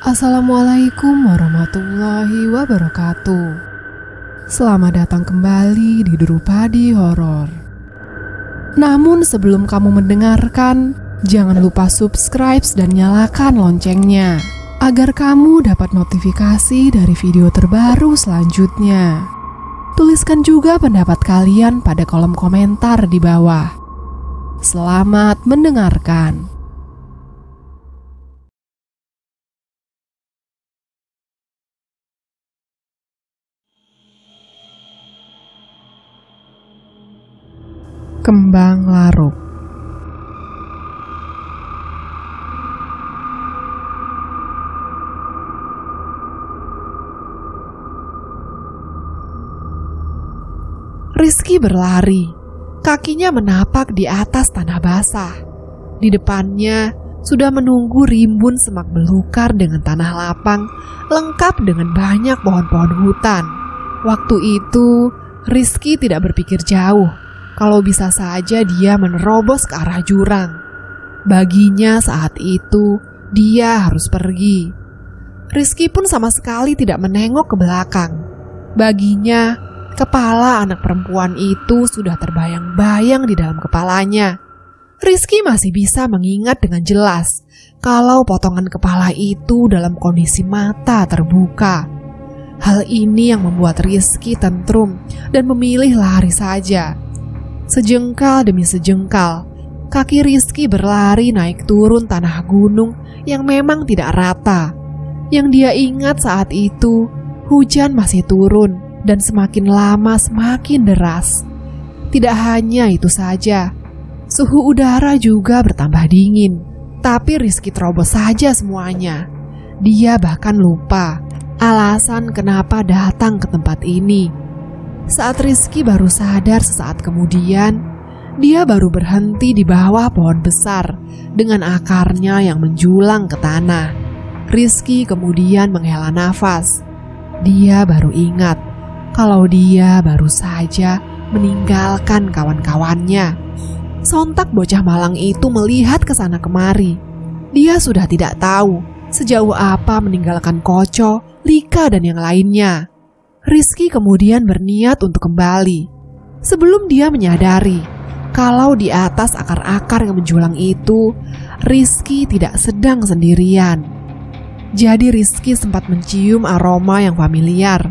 Assalamualaikum warahmatullahi wabarakatuh. Selamat datang kembali di Drupadi Horor. Namun sebelum kamu mendengarkan, jangan lupa subscribe dan nyalakan loncengnya agar kamu dapat notifikasi dari video terbaru selanjutnya. Tuliskan juga pendapat kalian pada kolom komentar di bawah. Selamat mendengarkan. Kembang Laruk. Rizky berlari. Kakinya menapak di atas tanah basah. Di depannya sudah menunggu rimbun semak belukar dengan tanah lapang, lengkap dengan banyak pohon-pohon hutan. Waktu itu, Rizky tidak berpikir jauh. Kalau bisa saja dia menerobos ke arah jurang. Baginya saat itu, dia harus pergi. Rizky pun sama sekali tidak menengok ke belakang. Baginya, kepala anak perempuan itu sudah terbayang-bayang di dalam kepalanya. Rizky masih bisa mengingat dengan jelas kalau potongan kepala itu dalam kondisi mata terbuka. Hal ini yang membuat Rizky tentrum dan memilih lari saja. Sejengkal demi sejengkal, kaki Rizky berlari naik turun tanah gunung yang memang tidak rata. Yang dia ingat saat itu, hujan masih turun dan semakin lama semakin deras. Tidak hanya itu saja, suhu udara juga bertambah dingin. Tapi Rizky terobos saja semuanya. Dia bahkan lupa alasan kenapa datang ke tempat ini. Saat Rizky baru sadar sesaat kemudian, dia baru berhenti di bawah pohon besar dengan akarnya yang menjulang ke tanah. Rizky kemudian menghela nafas. Dia baru ingat kalau dia baru saja meninggalkan kawan-kawannya. Sontak bocah malang itu melihat ke sana kemari. Dia sudah tidak tahu sejauh apa meninggalkan Koco, Lika, dan yang lainnya. Rizky kemudian berniat untuk kembali. Sebelum dia menyadari kalau di atas akar-akar yang menjulang itu, Rizky tidak sedang sendirian. Jadi Rizky sempat mencium aroma yang familiar.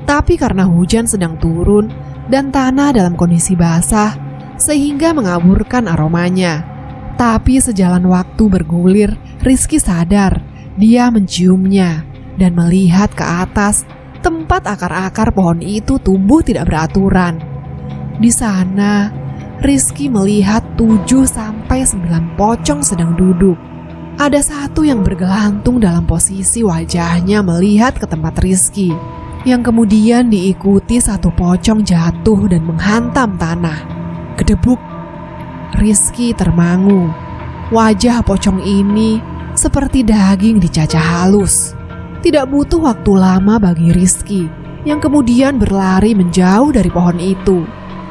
Tapi karena hujan sedang turun dan tanah dalam kondisi basah, sehingga mengaburkan aromanya. Tapi sejalan waktu bergulir, Rizky sadar dia menciumnya dan melihat ke atas tempat akar-akar pohon itu tumbuh tidak beraturan. Di sana, Rizky melihat 7-9 pocong sedang duduk. Ada satu yang bergelantung dalam posisi wajahnya melihat ke tempat Rizky, yang kemudian diikuti satu pocong jatuh dan menghantam tanah. Gedebuk. Rizky termangu. Wajah pocong ini seperti daging dicacah halus. Tidak butuh waktu lama bagi Rizky, yang kemudian berlari menjauh dari pohon itu.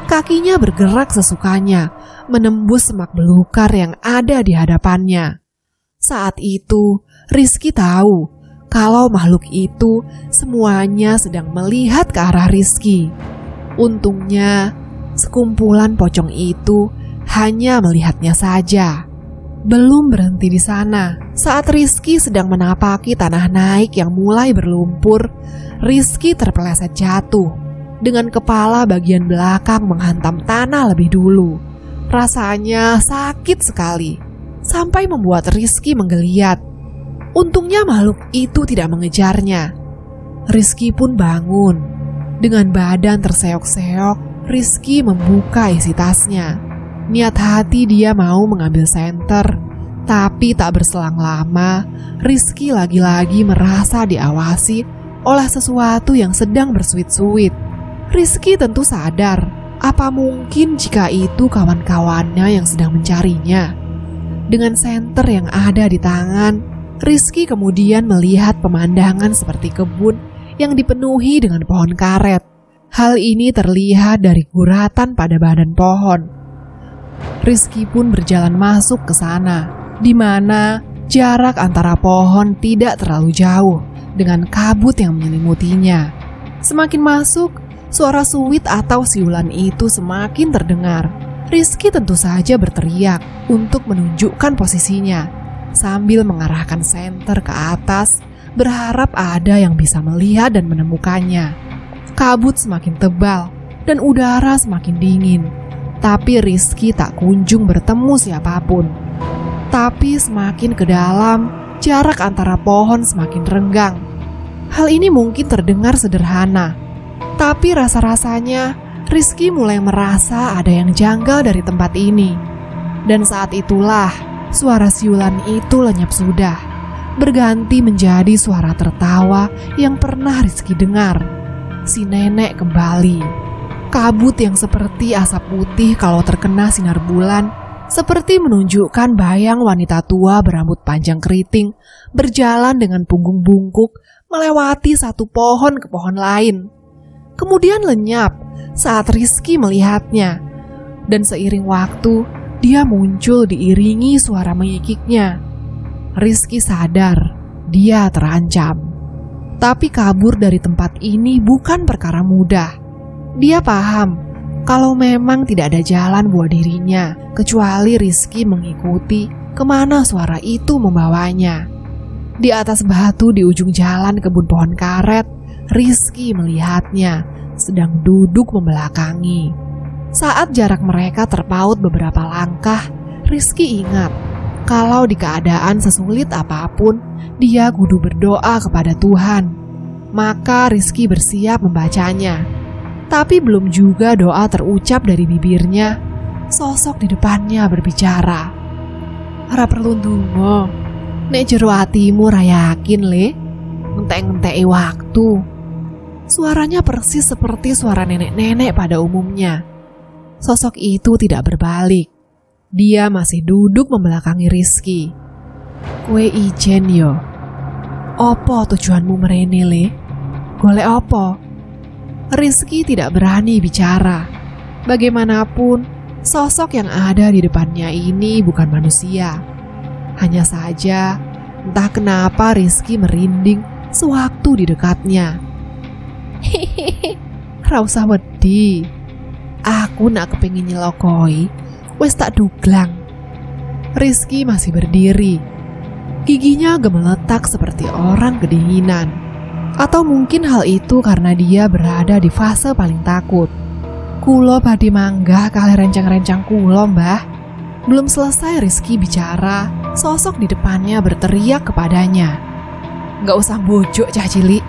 Kakinya bergerak sesukanya, menembus semak belukar yang ada di hadapannya. Saat itu, Rizky tahu kalau makhluk itu semuanya sedang melihat ke arah Rizky. Untungnya, sekumpulan pocong itu hanya melihatnya saja. Belum berhenti di sana. Saat Rizky sedang menapaki tanah naik yang mulai berlumpur, Rizky terpeleset jatuh. Dengan kepala bagian belakang menghantam tanah lebih dulu. Rasanya sakit sekali, sampai membuat Rizky menggeliat. Untungnya makhluk itu tidak mengejarnya. Rizky pun bangun. Dengan badan terseok-seok, Rizky membuka isi tasnya. Niat hati dia mau mengambil senter. Tapi tak berselang lama, Rizky lagi-lagi merasa diawasi oleh sesuatu yang sedang bersuit-suit. Rizky tentu sadar, apa mungkin jika itu kawan-kawannya yang sedang mencarinya. Dengan senter yang ada di tangan, Rizky kemudian melihat pemandangan seperti kebun yang dipenuhi dengan pohon karet. Hal ini terlihat dari guratan pada badan pohon. Rizky pun berjalan masuk ke sana, di mana Jarak antara pohon tidak terlalu jauh dengan kabut yang menyelimutinya. Semakin masuk, suara suwit atau siulan itu semakin terdengar. Rizky tentu saja berteriak untuk menunjukkan posisinya sambil mengarahkan senter ke atas, berharap ada yang bisa melihat dan menemukannya. Kabut semakin tebal dan udara semakin dingin, tapi Rizky tak kunjung bertemu siapapun. Tapi semakin ke dalam, jarak antara pohon semakin renggang. Hal ini mungkin terdengar sederhana, tapi rasa-rasanya Rizky mulai merasa ada yang janggal dari tempat ini. Dan saat itulah suara siulan itu lenyap sudah, berganti menjadi suara tertawa yang pernah Rizky dengar. Si nenek kembali. Kabut yang seperti asap putih kalau terkena sinar bulan, seperti menunjukkan bayang wanita tua berambut panjang keriting berjalan dengan punggung bungkuk melewati satu pohon ke pohon lain. Kemudian lenyap saat Rizky melihatnya, dan seiring waktu dia muncul diiringi suara mengikiknya. Rizky sadar dia terancam. Tapi kabur dari tempat ini bukan perkara mudah. Dia paham kalau memang tidak ada jalan buat dirinya kecuali Rizky mengikuti kemana suara itu membawanya. Di atas batu di ujung jalan kebun pohon karet, Rizky melihatnya sedang duduk membelakangi. Saat jarak mereka terpaut beberapa langkah, Rizky ingat kalau di keadaan sesulit apapun, dia kudu berdoa kepada Tuhan. Maka Rizky bersiap membacanya. Tapi belum juga doa terucap dari bibirnya, sosok di depannya berbicara. "Ora perlu ndonga, nek jero atimu ra yakin le, entek-enteki waktu." Suaranya persis seperti suara nenek-nenek pada umumnya. Sosok itu tidak berbalik. Dia masih duduk membelakangi Rizky. "Kowe ijen yo. Apa tujuanmu mrene le? Golek apa?" Rizky tidak berani bicara. Bagaimanapun, sosok yang ada di depannya ini bukan manusia. Hanya saja, entah kenapa Rizky merinding sewaktu di dekatnya. "Hehehe, ra usah wedi. Aku nak kepengin nyelokoi, wis tak duglang." Rizky masih berdiri. Giginya gemeletak seperti orang kedinginan. Atau mungkin hal itu karena dia berada di fase paling takut. "Kulo badhe manggah kalih rencang-rencang kulo, Mbah." Belum selesai Rizky bicara, sosok di depannya berteriak kepadanya. "Nggak usah bojok cah cilik.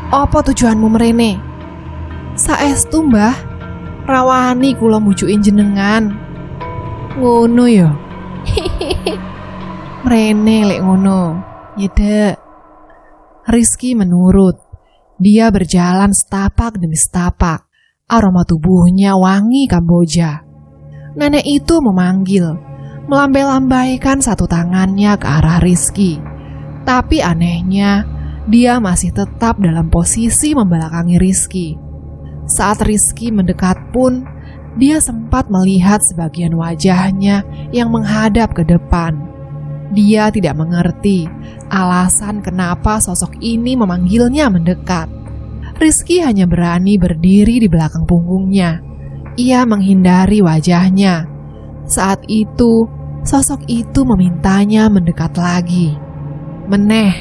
Apa tujuanmu mrene?" "Saestu, Mbah. Rawani kulo mujukin jenengan." "Ngono yo." "Hehehe. Mrene lek ngono. Nyedek." Rizky menurut. Dia berjalan setapak demi setapak. Aroma tubuhnya wangi Kamboja. Nenek itu memanggil, melambai-lambaikan satu tangannya ke arah Rizky. Tapi anehnya, dia masih tetap dalam posisi membelakangi Rizky. Saat Rizky mendekat pun, dia sempat melihat sebagian wajahnya yang menghadap ke depan. Dia tidak mengerti alasan kenapa sosok ini memanggilnya mendekat. Rizky hanya berani berdiri di belakang punggungnya. Ia menghindari wajahnya. Saat itu, sosok itu memintanya mendekat lagi. "Meneh,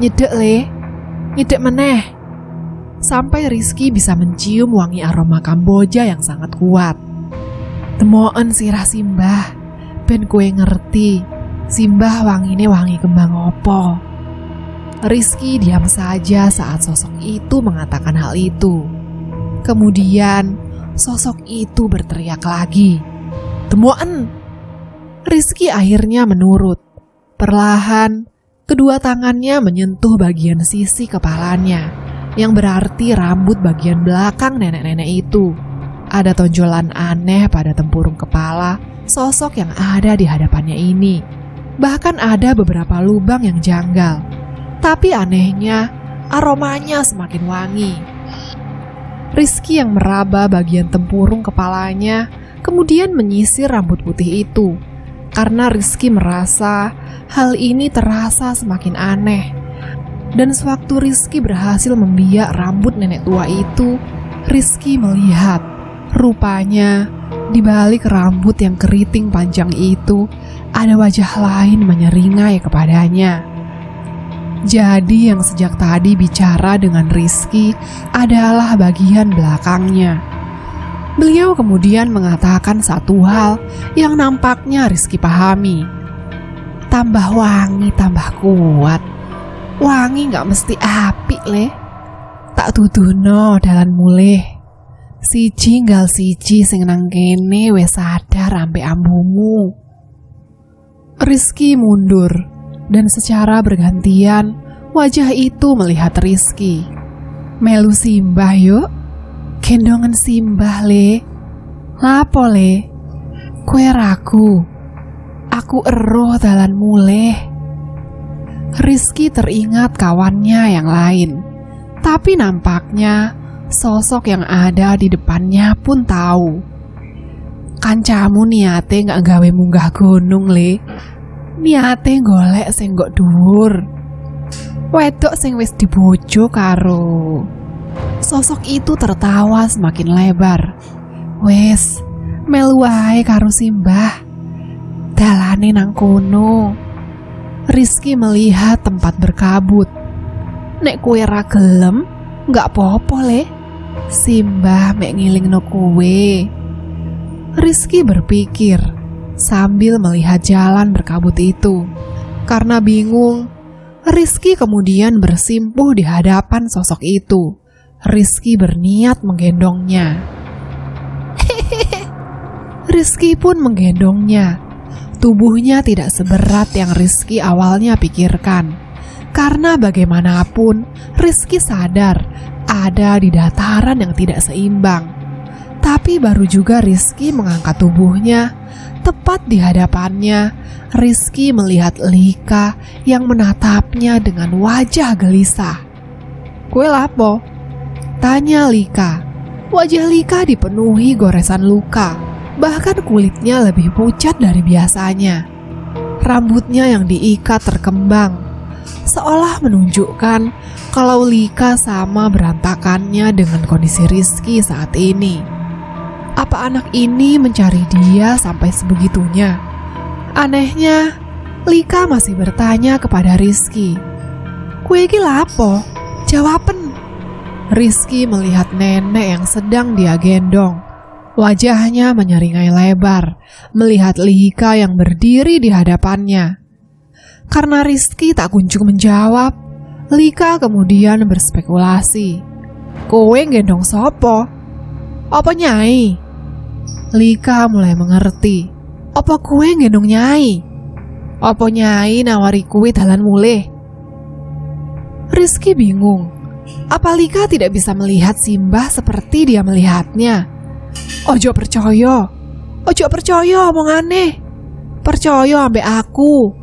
nyedek le, nyedek meneh." Sampai Rizky bisa mencium wangi aroma Kamboja yang sangat kuat. "Temoen sirah Simbah, ben kue ngerti Simbah wangine wangi kembang opo." Rizky diam saja saat sosok itu mengatakan hal itu. Kemudian sosok itu berteriak lagi, "Temoen!" Rizky akhirnya menurut. Perlahan, kedua tangannya menyentuh bagian sisi kepalanya, yang berarti rambut bagian belakang nenek-nenek itu. Ada tonjolan aneh pada tempurung kepala sosok yang ada di hadapannya ini. Bahkan ada beberapa lubang yang janggal. Tapi anehnya, aromanya semakin wangi. Rizky yang meraba bagian tempurung kepalanya, kemudian menyisir rambut putih itu. karena Rizky merasa hal ini terasa semakin aneh. Dan sewaktu Rizky berhasil membiak rambut nenek tua itu, Rizky melihat rupanya di balik rambut yang keriting panjang itu ada wajah lain menyeringai kepadanya. Jadi yang sejak tadi bicara dengan Rizky adalah bagian belakangnya. Beliau kemudian mengatakan satu hal yang nampaknya Rizky pahami. Tambah wangi tambah kuat. Wangi gak mesti apik le. Tak tuduhno dalan mulih. Siji nggal siji sing nang kene wis sadar ambek ambumu. Rizky mundur dan secara bergantian wajah itu melihat Rizky. Melu simbah yuk. Gendongan simbah le. Lapo le? Kue ragu. Aku eruh dalan mulih. Rizky teringat kawannya yang lain. Tapi nampaknya sosok yang ada di depannya pun tahu. Kancamu niate gak gawe munggah gunung le. Niate golek sing gak dhuwur. Wedok sing wis dibojo karo. Sosok itu tertawa semakin lebar. Wes, melu wae karo simbah. Dalane nang kono. Rizky melihat tempat berkabut. Nek kue ra gelem, gak apa-apa le. Simbah mek ngilingno kue. Rizky berpikir sambil melihat jalan berkabut itu. Karena bingung, Rizky kemudian bersimpuh di hadapan sosok itu. Rizky berniat menggendongnya. Rizky pun menggendongnya. Tubuhnya tidak seberat yang Rizky awalnya pikirkan. Karena bagaimanapun, Rizky sadar ada di dataran yang tidak seimbang. Tapi baru juga Rizky mengangkat tubuhnya, tepat di hadapannya, Rizky melihat Lika yang menatapnya dengan wajah gelisah. Kue lapo? Tanya Lika. Wajah Lika dipenuhi goresan luka. Bahkan kulitnya lebih pucat dari biasanya. Rambutnya yang diikat terkembang, seolah menunjukkan kalau Lika sama berantakannya dengan kondisi Rizky saat ini. Apa anak ini mencari dia sampai sebegitunya? Anehnya, Lika masih bertanya kepada Rizky. Kue iki lapo? Jawaben. Rizky melihat nenek yang sedang dia gendong. Wajahnya menyeringai lebar melihat Lika yang berdiri di hadapannya. Karena Rizky tak kunjung menjawab, Lika kemudian berspekulasi. Kowe gendong sopo? Apa nyai? Lika mulai mengerti. Apa kowe gendong nyai? Apa nyai nawari kowe dalan mulih? Rizky bingung. Apa Lika tidak bisa melihat Simbah seperti dia melihatnya? Ojo percaya omongane. Percaya ambek aku.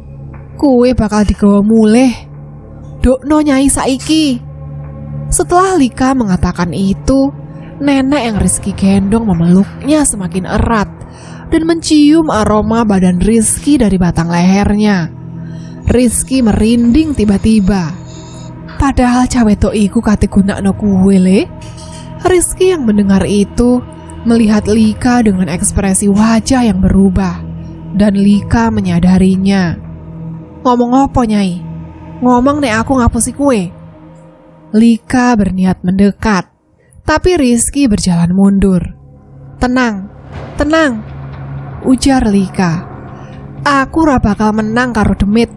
Kue bakal digawa mulih. Dokno nyai saiki. Setelah Lika mengatakan itu, nenek yang Rizky gendong memeluknya semakin erat dan mencium aroma badan Rizky dari batang lehernya. Rizky merinding tiba-tiba. Padahal cawe tok iku kate gunakno kue le. Rizky yang mendengar itu melihat Lika dengan ekspresi wajah yang berubah, dan Lika menyadarinya. Ngomong apa nyai? Ngomong nek aku ngapusi kue. Lika berniat mendekat, tapi Rizky berjalan mundur. Tenang, ujar Lika. Aku ra bakal menang karo demit.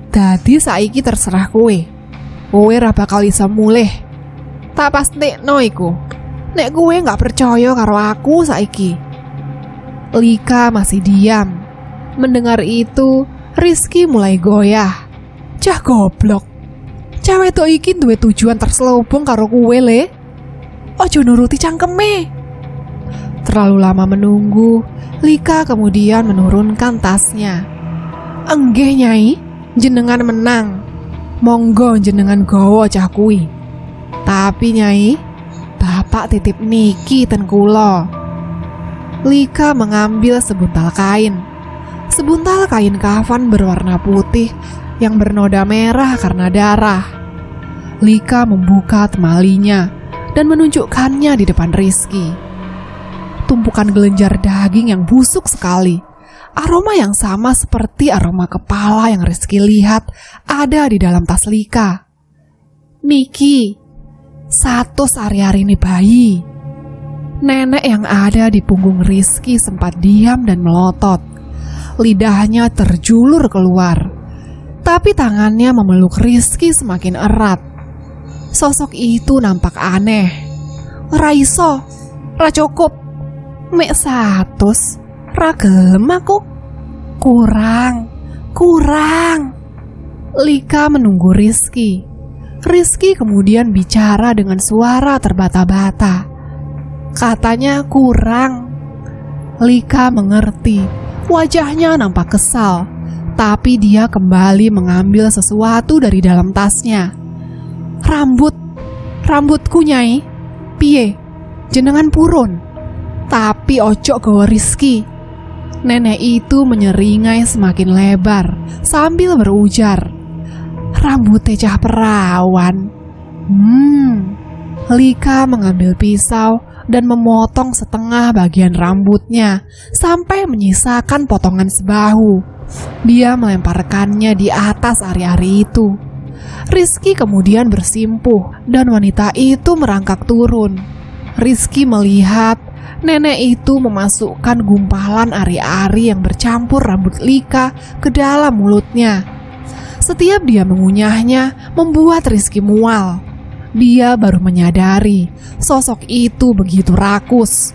Dadi saiki terserah kue. Kue ra bakal iso mulih. Tak pastekno iku. Nek gue gak percaya karo aku saiki. Lika masih diam. Mendengar itu, Rizky mulai goyah. Cah goblok. Cewek tok iki duwe tujuan terselubung karo gue le. Ojo nuruti cangkeme. Terlalu lama menunggu, Lika kemudian menurunkan tasnya. Enggih nyai, jenengan menang. Monggo jenengan gowo cah kui. Tapi nyai, bapak titip niki ten kula. Lika mengambil sebuntal kain. sebuntal kain kafan berwarna putih yang bernoda merah karena darah. Lika membuka temalinya dan menunjukkannya di depan Rizky. Tumpukan gelenjar daging yang busuk sekali. Aroma yang sama seperti aroma kepala yang Rizky lihat ada di dalam tas Lika. Niki, satu sehari-hari ini bayi. Nenek yang ada di punggung Rizky sempat diam dan melotot. Lidahnya terjulur keluar, tapi tangannya memeluk Rizky semakin erat. Sosok itu nampak aneh. Raiso, ra cukup, mek satus, ra gelem aku. Kurang. Lika menunggu Rizky. Rizky kemudian bicara dengan suara terbata-bata. Katanya kurang. Lika mengerti. Wajahnya nampak kesal, tapi dia kembali mengambil sesuatu dari dalam tasnya. Rambutku nyai. Piye? Jenengan purun. Tapi ojo gawa Rizky. Nenek itu menyeringai semakin lebar sambil berujar, rambutnya cah perawan. Lika mengambil pisau dan memotong setengah bagian rambutnya sampai menyisakan potongan sebahu. Dia melemparkannya di atas ari-ari itu. Rizky kemudian bersimpuh dan wanita itu merangkak turun. Rizky melihat nenek itu memasukkan gumpalan ari-ari yang bercampur rambut Lika ke dalam mulutnya. Setiap dia mengunyahnya membuat Rizky mual. Dia baru menyadari sosok itu begitu rakus.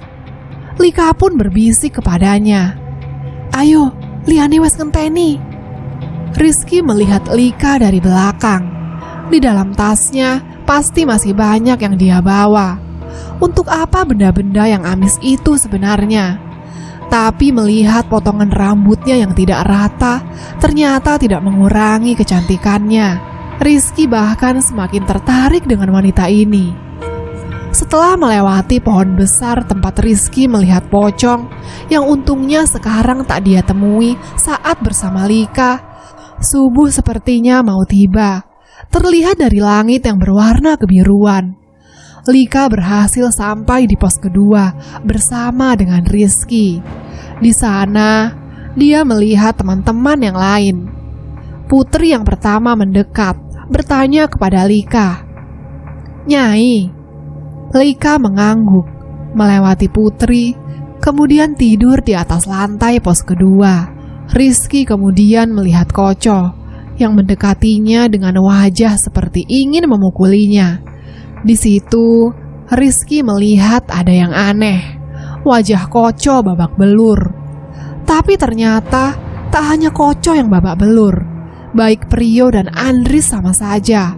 Lika pun berbisik kepadanya, "Ayo, liane wes ngenteni." Rizky melihat Lika dari belakang. Di dalam tasnya pasti masih banyak yang dia bawa. Untuk apa benda-benda yang amis itu sebenarnya? Tapi melihat potongan rambutnya yang tidak rata, ternyata tidak mengurangi kecantikannya. Rizky bahkan semakin tertarik dengan wanita ini. Setelah melewati pohon besar tempat Rizky melihat pocong yang untungnya sekarang tak dia temui saat bersama Lika, subuh sepertinya mau tiba. Terlihat dari langit yang berwarna kebiruan. Lika berhasil sampai di pos kedua bersama dengan Rizky. Di sana, dia melihat teman-teman yang lain. Putri yang pertama mendekat, bertanya kepada Lika, "Nyai?" Lika mengangguk, melewati Putri, kemudian tidur di atas lantai pos kedua. Rizky kemudian melihat Koco yang mendekatinya dengan wajah seperti ingin memukulinya. Di situ, Rizky melihat ada yang aneh. Wajah Koco babak belur. Tapi ternyata tak hanya Koco yang babak belur. Baik Prio dan Andris sama saja.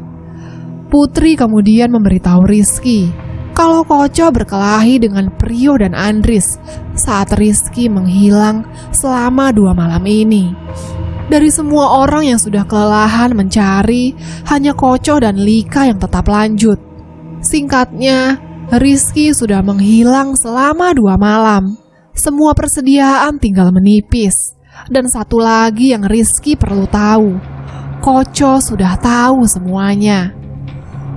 Putri kemudian memberitahu Rizky kalau Koco berkelahi dengan Prio dan Andris saat Rizky menghilang selama 2 malam ini. Dari semua orang yang sudah kelelahan mencari, hanya Koco dan Lika yang tetap lanjut. Singkatnya, Rizky sudah menghilang selama 2 malam. Semua persediaan tinggal menipis. Dan satu lagi yang Rizky perlu tahu, Koco sudah tahu semuanya.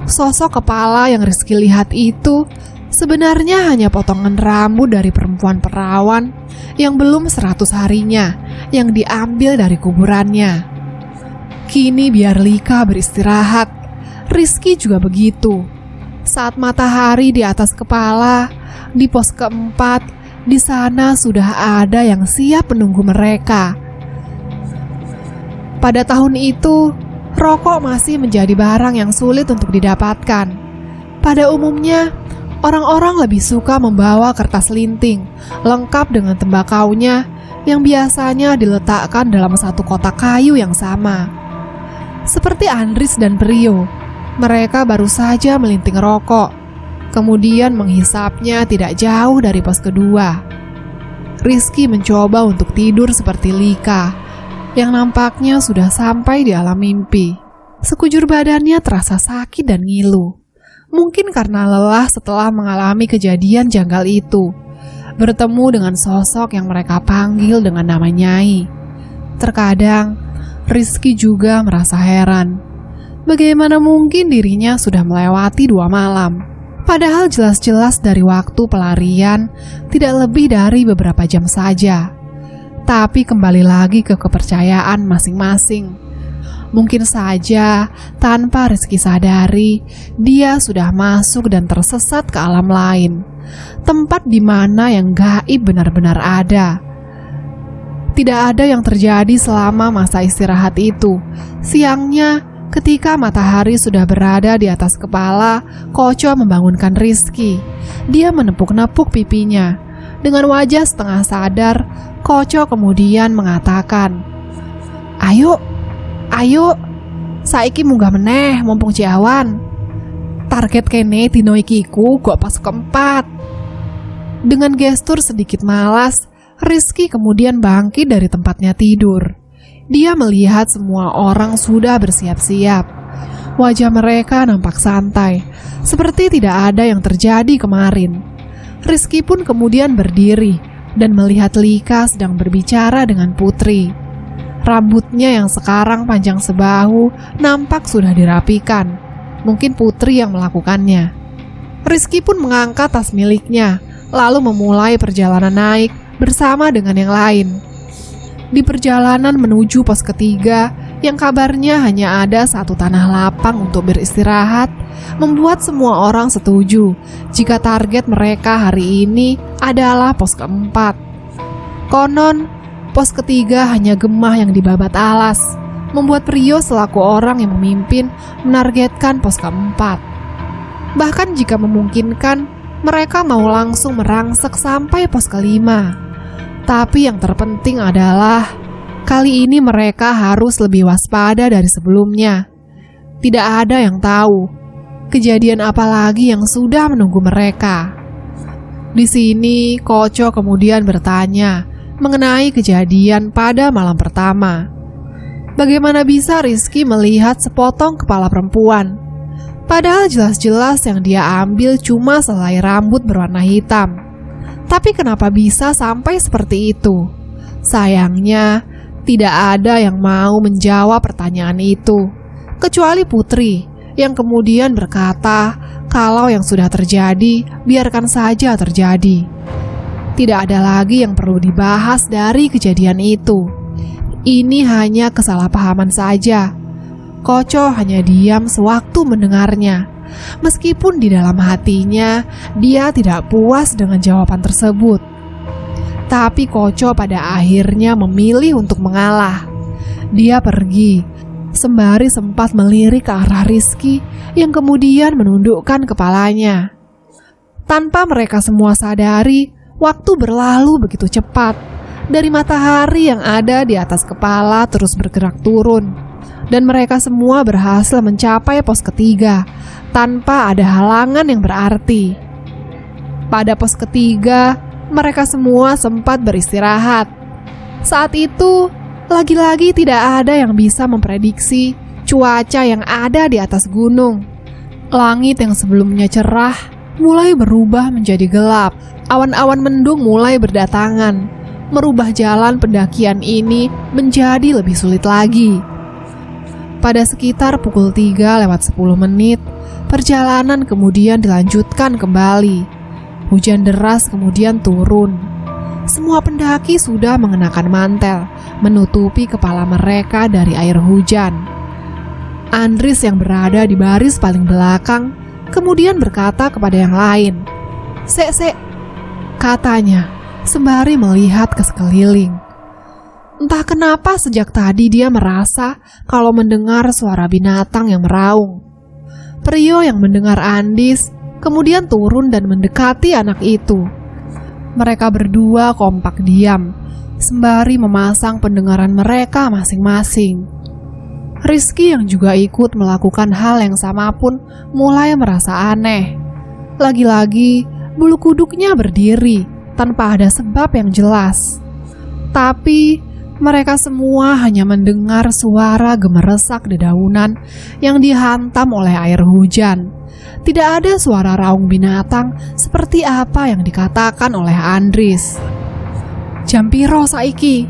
Sosok kepala yang Rizky lihat itu sebenarnya hanya potongan rambut dari perempuan perawan yang belum 100 harinya yang diambil dari kuburannya. Kini biar Lika beristirahat, Rizky juga begitu. Saat matahari di atas kepala, di pos keempat, di sana sudah ada yang siap menunggu mereka. Pada tahun itu, rokok masih menjadi barang yang sulit untuk didapatkan. Pada umumnya, orang-orang lebih suka membawa kertas linting, lengkap dengan tembakaunya yang biasanya diletakkan dalam satu kotak kayu yang sama. Seperti Andris dan Prio, mereka baru saja melinting rokok, kemudian menghisapnya tidak jauh dari pos kedua. Rizky mencoba untuk tidur seperti Lika, yang nampaknya sudah sampai di alam mimpi. Sekujur badannya terasa sakit dan ngilu. Mungkin karena lelah setelah mengalami kejadian janggal itu. Bertemu dengan sosok yang mereka panggil dengan nama Nyai. Terkadang, Rizky juga merasa heran. Bagaimana mungkin dirinya sudah melewati 2 malam? Padahal jelas-jelas dari waktu pelarian tidak lebih dari beberapa jam saja. Tapi kembali lagi ke kepercayaan masing-masing. Mungkin saja tanpa Rizky sadari, dia sudah masuk dan tersesat ke alam lain. Tempat di mana yang gaib benar-benar ada. Tidak ada yang terjadi selama masa istirahat itu. Siangnya, ketika matahari sudah berada di atas kepala, Koco membangunkan Rizky. Dia menepuk-nepuk pipinya. Dengan wajah setengah sadar, Koco kemudian mengatakan, Ayo, saiki munggah meneh mumpung ciawan. Target kene dino ikiku gak pas keempat. Dengan gestur sedikit malas, Rizky kemudian bangkit dari tempatnya tidur. Dia melihat semua orang sudah bersiap-siap. Wajah mereka nampak santai, seperti tidak ada yang terjadi kemarin. Rizky pun kemudian berdiri dan melihat Lika sedang berbicara dengan Putri. Rambutnya yang sekarang panjang sebahu nampak sudah dirapikan. Mungkin Putri yang melakukannya. Rizky pun mengangkat tas miliknya, lalu memulai perjalanan naik bersama dengan yang lain. Di perjalanan menuju pos ketiga, yang kabarnya hanya ada 1 tanah lapang untuk beristirahat, membuat semua orang setuju jika target mereka hari ini adalah pos keempat. Konon, pos ketiga hanya gemah yang dibabat alas, membuat Prio selaku orang yang memimpin menargetkan pos keempat. Bahkan jika memungkinkan, mereka mau langsung merangsek sampai pos kelima. Tapi yang terpenting adalah, kali ini mereka harus lebih waspada dari sebelumnya. Tidak ada yang tahu kejadian apa lagi yang sudah menunggu mereka. Di sini, Koco kemudian bertanya mengenai kejadian pada malam pertama. Bagaimana bisa Rizky melihat sepotong kepala perempuan? Padahal jelas-jelas yang dia ambil cuma selai rambut berwarna hitam. Tapi kenapa bisa sampai seperti itu? Sayangnya, tidak ada yang mau menjawab pertanyaan itu, kecuali Putri, yang kemudian berkata kalau yang sudah terjadi, biarkan saja terjadi. Tidak ada lagi yang perlu dibahas dari kejadian itu. Ini hanya kesalahpahaman saja. Koco hanya diam sewaktu mendengarnya. Meskipun di dalam hatinya, dia tidak puas dengan jawaban tersebut. Tapi Koco pada akhirnya memilih untuk mengalah. Dia pergi, sembari sempat melirik ke arah Rizky yang kemudian menundukkan kepalanya. Tanpa mereka semua sadari, waktu berlalu begitu cepat. Dari matahari yang ada di atas kepala terus bergerak turun, dan mereka semua berhasil mencapai pos ketiga tanpa ada halangan yang berarti. Pada pos ketiga, mereka semua sempat beristirahat. Saat itu, lagi-lagi tidak ada yang bisa memprediksi cuaca yang ada di atas gunung. Langit yang sebelumnya cerah mulai berubah menjadi gelap. Awan-awan mendung mulai berdatangan, merubah jalan pendakian ini menjadi lebih sulit lagi. Pada sekitar pukul 3:10, perjalanan kemudian dilanjutkan kembali. Hujan deras kemudian turun. Semua pendaki sudah mengenakan mantel, menutupi kepala mereka dari air hujan. Andris yang berada di baris paling belakang kemudian berkata kepada yang lain, "Sek, katanya, sembari melihat ke sekeliling. Entah kenapa sejak tadi dia merasa kalau mendengar suara binatang yang meraung. Prio yang mendengar Andis kemudian turun dan mendekati anak itu. Mereka berdua kompak diam, sembari memasang pendengaran mereka masing-masing. Rizky yang juga ikut melakukan hal yang sama pun mulai merasa aneh. Lagi-lagi, bulu kuduknya berdiri tanpa ada sebab yang jelas. Tapi mereka semua hanya mendengar suara gemeresak dedaunan yang dihantam oleh air hujan. Tidak ada suara raung binatang seperti apa yang dikatakan oleh Andris. "Jam piro saiki?"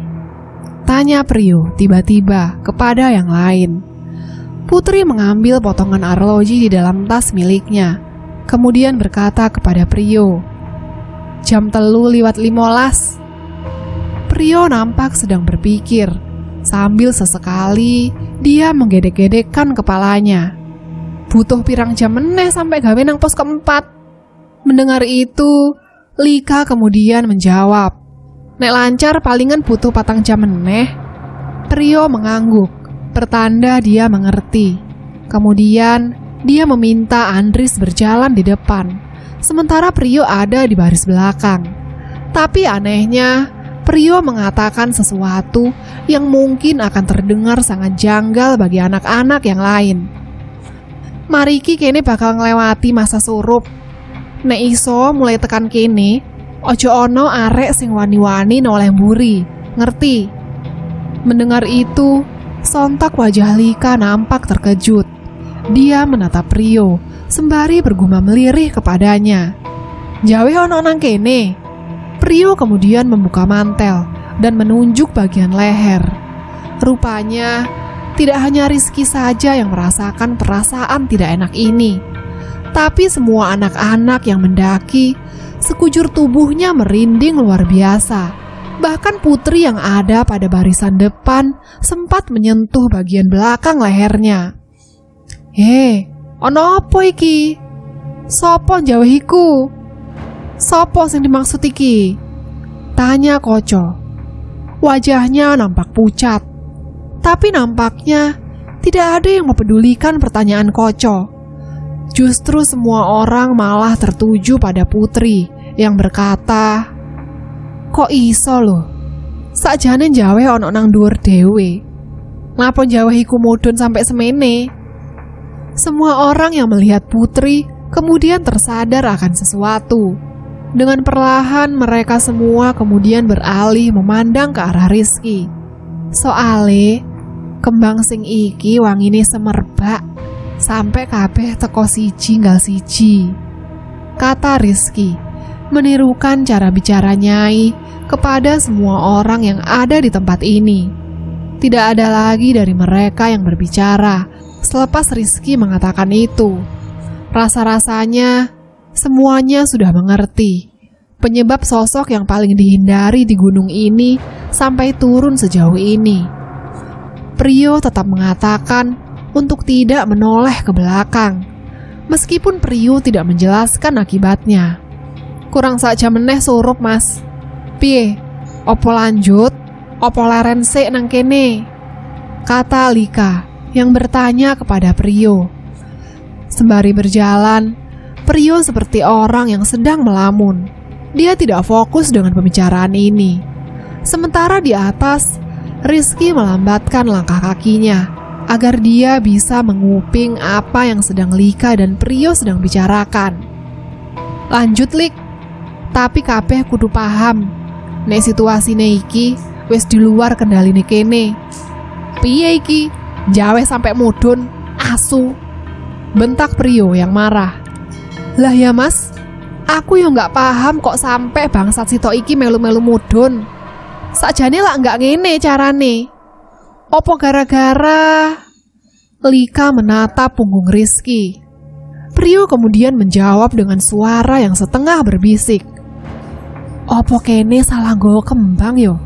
Tanya Priyo tiba-tiba kepada yang lain. Putri mengambil potongan arloji di dalam tas miliknya, kemudian berkata kepada Priyo, "Jam 3:15. Priyo nampak sedang berpikir, sambil sesekali dia menggedek-gedekkan kepalanya. "Butuh pirang jam meneh sampai gawe nang pos keempat." Mendengar itu, Lika kemudian menjawab, "Nek lancar palingan butuh 4 jam meneh." Priyo mengangguk, pertanda dia mengerti. Kemudian dia meminta Andris berjalan di depan, sementara Priyo ada di baris belakang. Tapi anehnya, Priyo mengatakan sesuatu yang mungkin akan terdengar sangat janggal bagi anak-anak yang lain. "Mariki kene bakal nglewati masa surup. Nek iso mulai tekan kene, ojo ono arek sing wani-wani noleh mburi, ngerti?" Mendengar itu, sontak wajah Lika nampak terkejut. Dia menatap Priyo sembari bergumam lirih kepadanya, "Jawe ono nang kene." Priyo kemudian membuka mantel dan menunjuk bagian leher. Rupanya tidak hanya Rizky saja yang merasakan perasaan tidak enak ini, tapi semua anak-anak yang mendaki, sekujur tubuhnya merinding luar biasa. Bahkan Putri yang ada pada barisan depan sempat menyentuh bagian belakang lehernya. Ono apa iki? Sopo njawehiku? Sopo sing dimaksud iki?" tanya Koco. Wajahnya nampak pucat, tapi nampaknya tidak ada yang mempedulikan pertanyaan Koco. Justru semua orang malah tertuju pada Putri yang berkata, "Kok iso loh? Sakjane jawe ono nang dhuwur dhewe. Ngapa jawehiku mudhun sampai semene?" Semua orang yang melihat Putri kemudian tersadar akan sesuatu. Dengan perlahan mereka semua kemudian beralih memandang ke arah Rizky. "Soale kembang sing iki wangine semerbak sampai kabeh teko siji nggal siji," kata Rizky, menirukan cara bicara Nyai kepada semua orang yang ada di tempat ini. Tidak ada lagi dari mereka yang berbicara selepas Rizky mengatakan itu. Rasa-rasanya semuanya sudah mengerti penyebab sosok yang paling dihindari di gunung ini sampai turun sejauh ini. Priyo tetap mengatakan untuk tidak menoleh ke belakang, meskipun Priyo tidak menjelaskan akibatnya. "Kurang sak jam meneh surup, Mas. Piye? Opo lanjut? Opo leren sik nang kene?" kata Lika yang bertanya kepada Priyo. Sembari berjalan, Priyo seperti orang yang sedang melamun. Dia tidak fokus dengan pembicaraan ini. Sementara di atas, Rizky melambatkan langkah kakinya agar dia bisa menguping apa yang sedang Lika dan Priyo sedang bicarakan. "Lanjut, Lik. Tapi kabeh kudu paham, nek situasine iki wis di luar kendaline kene. Piye iki? Jawe sampai mudhun, asu," bentak Priyo yang marah. "Lah ya Mas, aku yo nggak paham kok sampai bangsat sitok iki melu-melu mudhun. Sakjane lah nggak ngene carane. Opo gara-gara?" Lika menatap punggung Rizky. Priyo kemudian menjawab dengan suara yang setengah berbisik, "Opo kene salah nggawa kembang yo?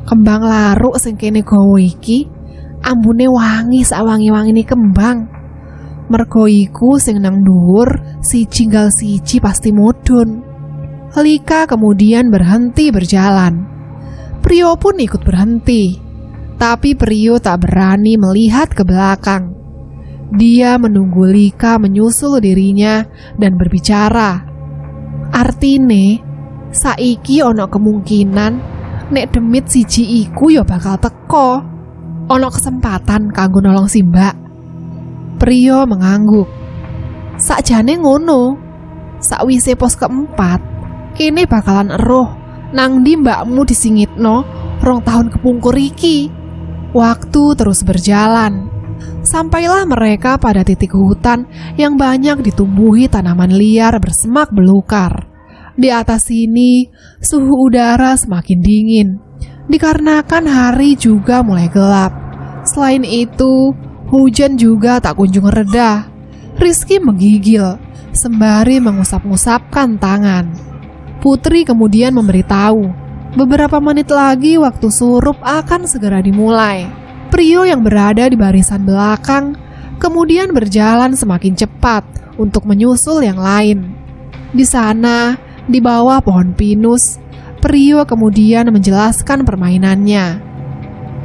Kembang laruk sing kene gawa iki ambune wangi sak wangi-wangine kembang. Mergo iku sing nang dhuwur siji nggal siji pasti mudhun." Lika kemudian berhenti berjalan. Priyo pun ikut berhenti. Tapi Priyo tak berani melihat ke belakang. Dia menunggu Lika menyusul dirinya dan berbicara. "Artine, saiki ono kemungkinan nek demit siji iku ya bakal teko. Ono kesempatan kanggo nolong si Mbak." Priyo mengangguk. "Sakjane ngono. Sakwise pos keempat, kene bakalan eruh nang ndi mbakmu disingitno 2 tahun kepungkur iki." Waktu terus berjalan. Sampailah mereka pada titik hutan yang banyak ditumbuhi tanaman liar bersemak belukar. Di atas sini, suhu udara semakin dingin. dikarenakan hari juga mulai gelap. Selain itu, hujan juga tak kunjung reda. Rizky menggigil sembari mengusap-ngusapkan tangan. Putri kemudian memberitahu, beberapa menit lagi waktu surup akan segera dimulai. Prio yang berada di barisan belakang kemudian berjalan semakin cepat untuk menyusul yang lain. Di sana, di bawah pohon pinus, Prio kemudian menjelaskan permainannya.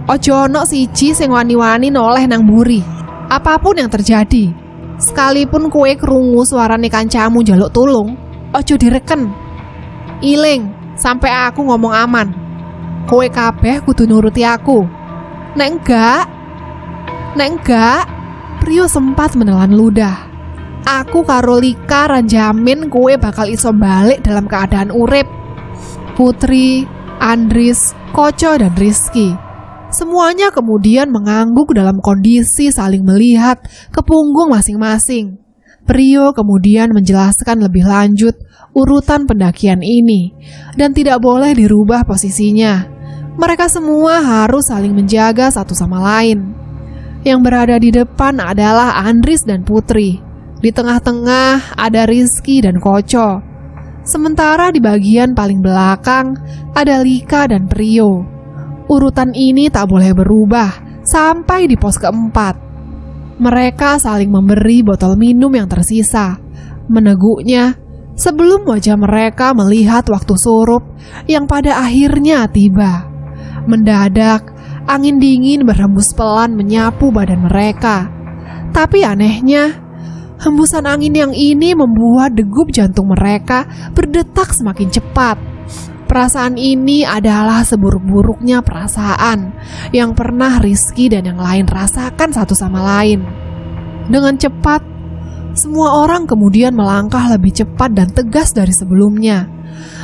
Ojo ono siji sing wani-wani noleh nang mburi. Apapun yang terjadi, sekalipun kue krungu suarane kancamu njaluk tulung, ojo direken. Iling, sampai aku ngomong aman. Kowe kabeh kudu nuruti aku. Nek enggak, Prio sempat menelan ludah. Aku karo Lika ranjamin kowe bakal iso balik dalam keadaan urip. Putri, Andris, Koco, dan Rizky semuanya kemudian mengangguk dalam kondisi saling melihat ke punggung masing-masing. Prio kemudian menjelaskan lebih lanjut urutan pendakian ini dan tidak boleh dirubah posisinya. Mereka semua harus saling menjaga satu sama lain. Yang berada di depan adalah Andris dan Putri. Di tengah-tengah ada Rizky dan Koco. Sementara di bagian paling belakang ada Lika dan Prio. Urutan ini tak boleh berubah sampai di pos keempat. Mereka saling memberi botol minum yang tersisa, meneguknya sebelum wajah mereka melihat waktu surup yang pada akhirnya tiba. Mendadak, angin dingin berhembus pelan menyapu badan mereka. Tapi anehnya, hembusan angin yang ini membuat degup jantung mereka berdetak semakin cepat. Perasaan ini adalah seburuk-buruknya perasaan yang pernah Rizky dan yang lain rasakan satu sama lain. Dengan cepat, semua orang kemudian melangkah lebih cepat dan tegas dari sebelumnya.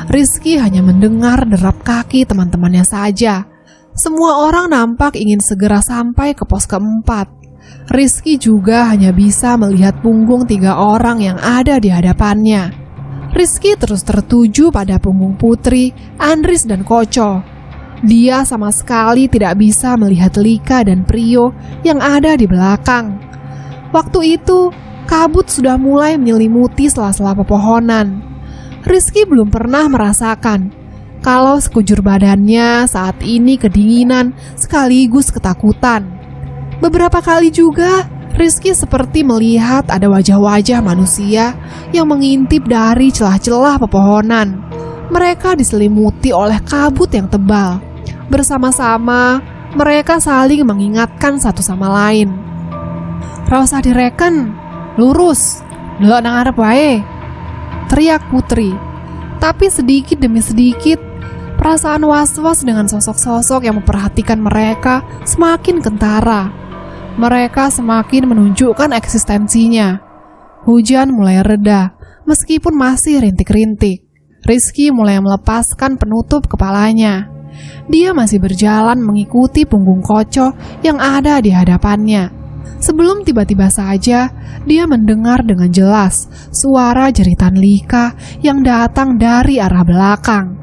Rizky hanya mendengar derap kaki teman-temannya saja. Semua orang nampak ingin segera sampai ke pos keempat. Rizky juga hanya bisa melihat punggung 3 orang yang ada di hadapannya. Rizky terus tertuju pada punggung Putri, Andris, dan Koco. Dia sama sekali tidak bisa melihat Lika dan Prio yang ada di belakang. Waktu itu, kabut sudah mulai menyelimuti sela-sela pepohonan. Rizky belum pernah merasakan kalau sekujur badannya saat ini kedinginan sekaligus ketakutan. Beberapa kali juga Rizky seperti melihat ada wajah-wajah manusia yang mengintip dari celah-celah pepohonan. Mereka diselimuti oleh kabut yang tebal. Bersama-sama mereka saling mengingatkan satu sama lain. Ra usah direken, lurus, delok nang arep wae, teriak Putri. Tapi sedikit demi sedikit, perasaan was-was dengan sosok-sosok yang memperhatikan mereka semakin kentara. Mereka semakin menunjukkan eksistensinya. Hujan mulai reda, meskipun masih rintik-rintik. Rizky mulai melepaskan penutup kepalanya. Dia masih berjalan mengikuti punggung Koco yang ada di hadapannya. Sebelum tiba-tiba saja, dia mendengar dengan jelas suara jeritan Lika yang datang dari arah belakang.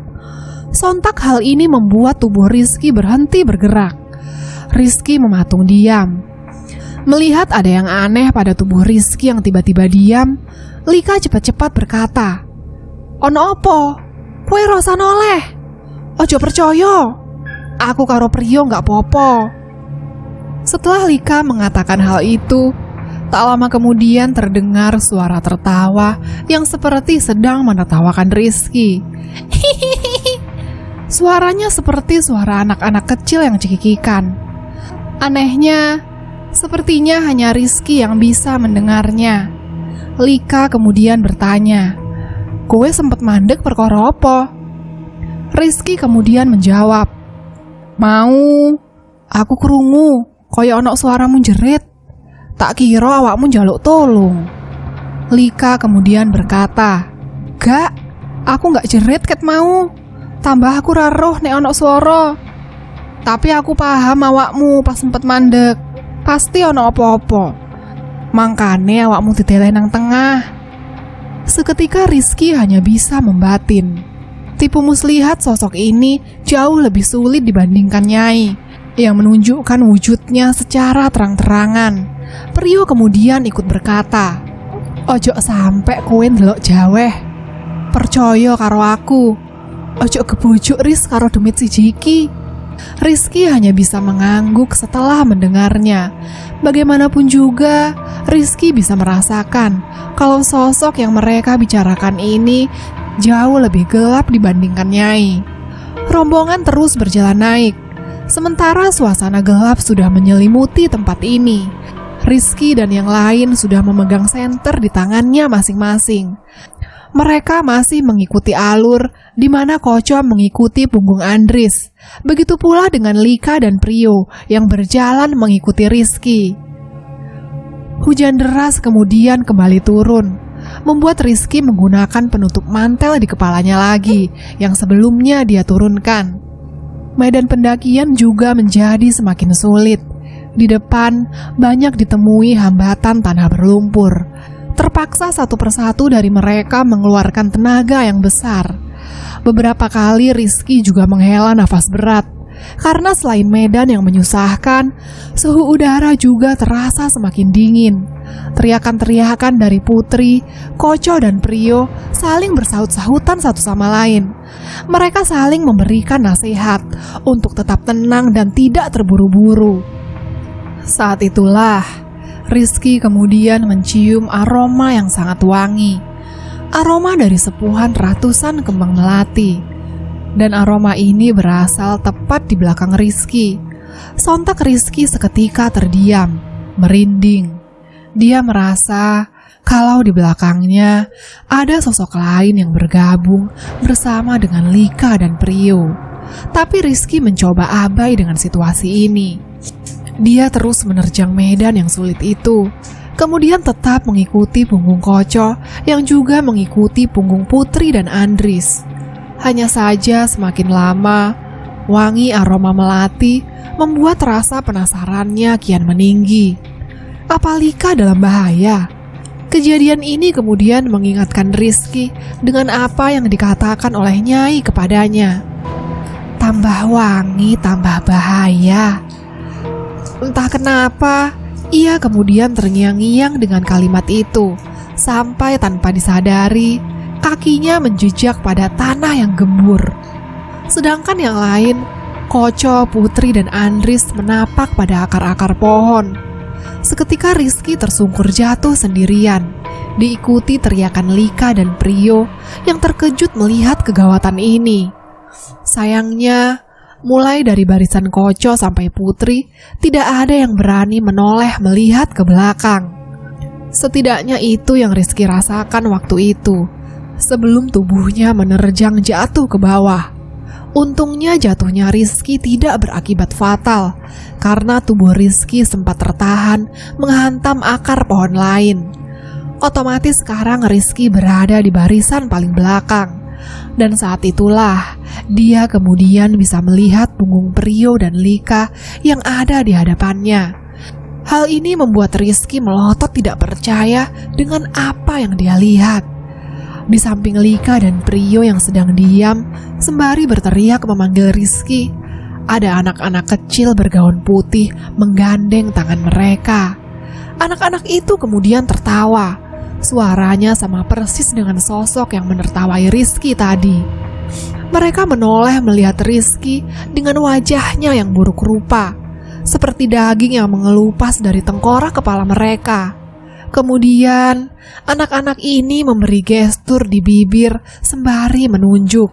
Sontak hal ini membuat tubuh Rizky berhenti bergerak. Rizky mematung diam. Melihat ada yang aneh pada tubuh Rizky yang tiba-tiba diam, Lika cepat-cepat berkata, "Ono opo? Kowe rasa noleh? Ojo percaya. Aku karo Prio gak popo." Setelah Lika mengatakan hal itu, tak lama kemudian terdengar suara tertawa yang seperti sedang menertawakan Rizky. Suaranya seperti suara anak-anak kecil yang cekikikan. Anehnya, sepertinya hanya Rizky yang bisa mendengarnya. Lika kemudian bertanya, "Kowe sempet mandek perkara apa?" Rizky kemudian menjawab, "Mau, aku krungu kaya ana suaramu jerit. Tak kira awakmu njaluk tolong." Lika kemudian berkata, "Gak, aku gak jerit ket mau. Tambah aku ra roh nek ana suara. Tapi aku paham awakmu pas sempet mandek. Pasti ana apa-apa. Mangkane awakmu dideleh nang tengah." Seketika Rizky hanya bisa membatin. Tipu Muslihat sosok ini jauh lebih sulit dibandingkan Nyai yang menunjukkan wujudnya secara terang-terangan. Priyo kemudian ikut berkata, "Ojo sampe kowe ndelok jaweh. Percaya karo aku. Ojo kebujuk Ris karo demit siji iki." Rizky hanya bisa mengangguk setelah mendengarnya. Bagaimanapun juga, Rizky bisa merasakan kalau sosok yang mereka bicarakan ini jauh lebih gelap dibandingkan Nyai. Rombongan terus berjalan naik, sementara suasana gelap sudah menyelimuti tempat ini. Rizky dan yang lain sudah memegang senter di tangannya masing-masing. Mereka masih mengikuti alur di mana Koco mengikuti punggung Andris. Begitu pula dengan Lika dan Priyo yang berjalan mengikuti Rizky. Hujan deras kemudian kembali turun, membuat Rizky menggunakan penutup mantel di kepalanya lagi yang sebelumnya dia turunkan. Medan pendakian juga menjadi semakin sulit. Di depan banyak ditemui hambatan tanah berlumpur. Terpaksa satu persatu dari mereka mengeluarkan tenaga yang besar. Beberapa kali Rizky juga menghela nafas berat, karena selain medan yang menyusahkan, suhu udara juga terasa semakin dingin. Teriakan-teriakan dari Putri, Koco, dan Priyo saling bersahut-sahutan satu sama lain. Mereka saling memberikan nasihat untuk tetap tenang dan tidak terburu-buru. Saat itulah Rizky kemudian mencium aroma yang sangat wangi. Aroma dari sepuhan ratusan kembang melati. Dan aroma ini berasal tepat di belakang Rizky. Sontak Rizky seketika terdiam, merinding. Dia merasa kalau di belakangnya ada sosok lain yang bergabung bersama dengan Lika dan Priyo. Tapi Rizky mencoba abai dengan situasi ini. Dia terus menerjang medan yang sulit itu, kemudian tetap mengikuti punggung Koco yang juga mengikuti punggung Putri dan Andris. Hanya saja semakin lama, wangi aroma melati membuat rasa penasarannya kian meninggi. Apa Lika dalam bahaya? Kejadian ini kemudian mengingatkan Rizky dengan apa yang dikatakan oleh Nyai kepadanya. Tambah wangi, tambah bahaya. Entah kenapa, ia kemudian terngiang-ngiang dengan kalimat itu, sampai tanpa disadari, kakinya menjejak pada tanah yang gembur. Sedangkan yang lain, Koco, Putri, dan Andris menapak pada akar-akar pohon. Seketika Rizky tersungkur jatuh sendirian, diikuti teriakan Lika dan Priyo yang terkejut melihat kegawatan ini. Sayangnya, mulai dari barisan Koco sampai Putri, tidak ada yang berani menoleh melihat ke belakang. Setidaknya itu yang Rizky rasakan waktu itu, sebelum tubuhnya menerjang jatuh ke bawah. Untungnya jatuhnya Rizky tidak berakibat fatal, karena tubuh Rizky sempat tertahan menghantam akar pohon lain. Otomatis sekarang Rizky berada di barisan paling belakang. Dan saat itulah dia kemudian bisa melihat punggung Priyo dan Lika yang ada di hadapannya. Hal ini membuat Rizky melotot tidak percaya dengan apa yang dia lihat. Di samping Lika dan Priyo yang sedang diam sembari berteriak memanggil Rizky, ada anak-anak kecil bergaun putih menggandeng tangan mereka. Anak-anak itu kemudian tertawa. Suaranya sama persis dengan sosok yang menertawai Rizky tadi. Mereka menoleh melihat Rizky dengan wajahnya yang buruk rupa, seperti daging yang mengelupas dari tengkorak kepala mereka. Kemudian, anak-anak ini memberi gestur di bibir sembari menunjuk.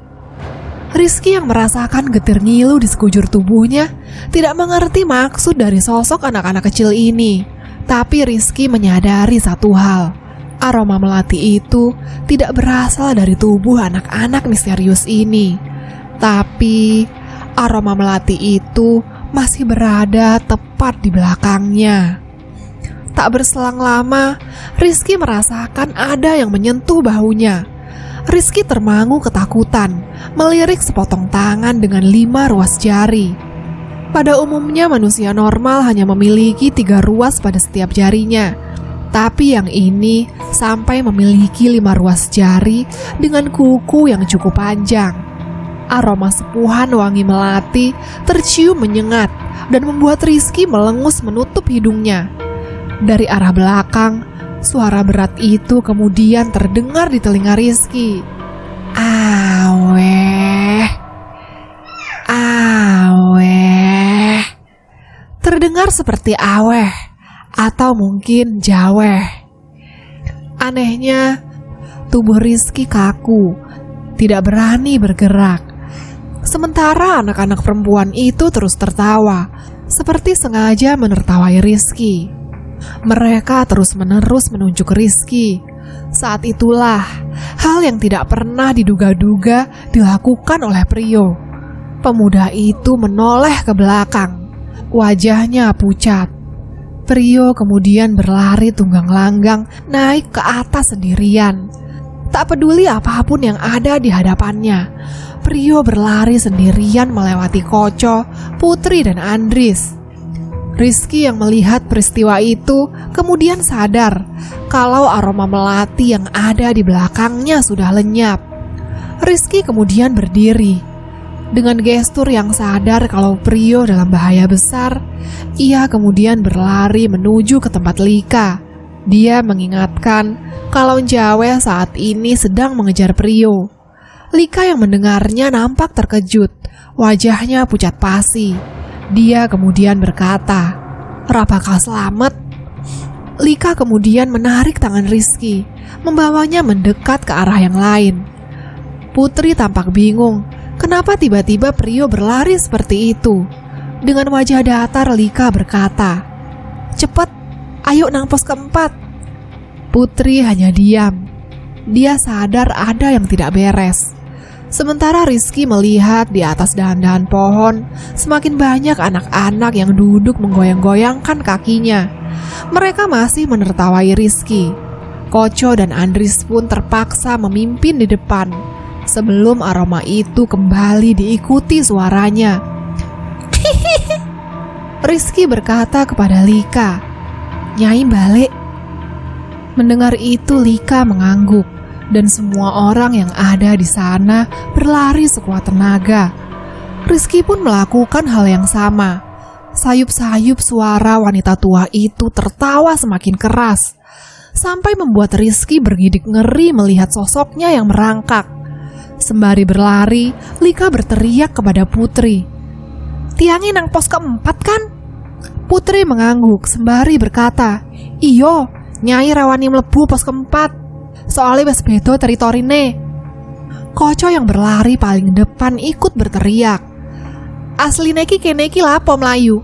Rizky yang merasakan getir ngilu di sekujur tubuhnya tidak mengerti maksud dari sosok anak-anak kecil ini. Tapi Rizky menyadari satu hal. Aroma melati itu tidak berasal dari tubuh anak-anak misterius ini. Tapi aroma melati itu masih berada tepat di belakangnya. Tak berselang lama, Rizky merasakan ada yang menyentuh bahunya. Rizky termangu ketakutan, melirik sepotong tangan dengan 5 ruas jari. Pada umumnya manusia normal hanya memiliki 3 ruas pada setiap jarinya. Tapi yang ini sampai memiliki 5 ruas jari dengan kuku yang cukup panjang. Aroma sepuhan wangi melati tercium menyengat dan membuat Rizky melengus menutup hidungnya. Dari arah belakang, suara berat itu kemudian terdengar di telinga Rizky. Aweh, aweh. Terdengar seperti aweh atau mungkin jaweh. Anehnya, tubuh Rizky kaku, tidak berani bergerak. Sementara anak-anak perempuan itu terus tertawa, seperti sengaja menertawai Rizky. Mereka terus-menerus menunjuk Rizky. Saat itulah hal yang tidak pernah diduga-duga dilakukan oleh Prio. Pemuda itu menoleh ke belakang, wajahnya pucat. Prio kemudian berlari tunggang-langgang naik ke atas sendirian. Tak peduli apapun yang ada di hadapannya, Prio berlari sendirian melewati Koco, Putri, dan Andris. Rizky yang melihat peristiwa itu kemudian sadar kalau aroma melati yang ada di belakangnya sudah lenyap. Rizky kemudian berdiri. Dengan gestur yang sadar kalau Prio dalam bahaya besar, ia kemudian berlari menuju ke tempat Lika. Dia mengingatkan kalau Jawe saat ini sedang mengejar Prio. Lika yang mendengarnya nampak terkejut, wajahnya pucat pasi. Dia kemudian berkata, "Rapa kau selamat?" Lika kemudian menarik tangan Rizky, membawanya mendekat ke arah yang lain. Putri tampak bingung, kenapa tiba-tiba Prio berlari seperti itu. Dengan wajah datar Lika berkata, "Cepat, ayo nang pos keempat." Putri hanya diam. Dia sadar ada yang tidak beres. Sementara Rizky melihat di atas dahan-dahan pohon semakin banyak anak-anak yang duduk menggoyang-goyangkan kakinya. Mereka masih menertawai Rizky. Koco dan Andris pun terpaksa memimpin di depan sebelum aroma itu kembali diikuti suaranya. Rizky berkata kepada Lika, "Nyai balik." Mendengar itu Lika mengangguk, dan semua orang yang ada di sana berlari sekuat tenaga. Rizky pun melakukan hal yang sama. Sayup-sayup suara wanita tua itu tertawa semakin keras, sampai membuat Rizky bergidik ngeri melihat sosoknya yang merangkak. Sembari berlari, Lika berteriak kepada Putri, "Tiangi nang pos keempat kan?" Putri mengangguk sembari berkata, "Iyo, Nyai rawani mlebu pos keempat. Soalnya wes bedo teritorine." Koco yang berlari paling depan ikut berteriak, "Asline ki kene ki lapo melayu?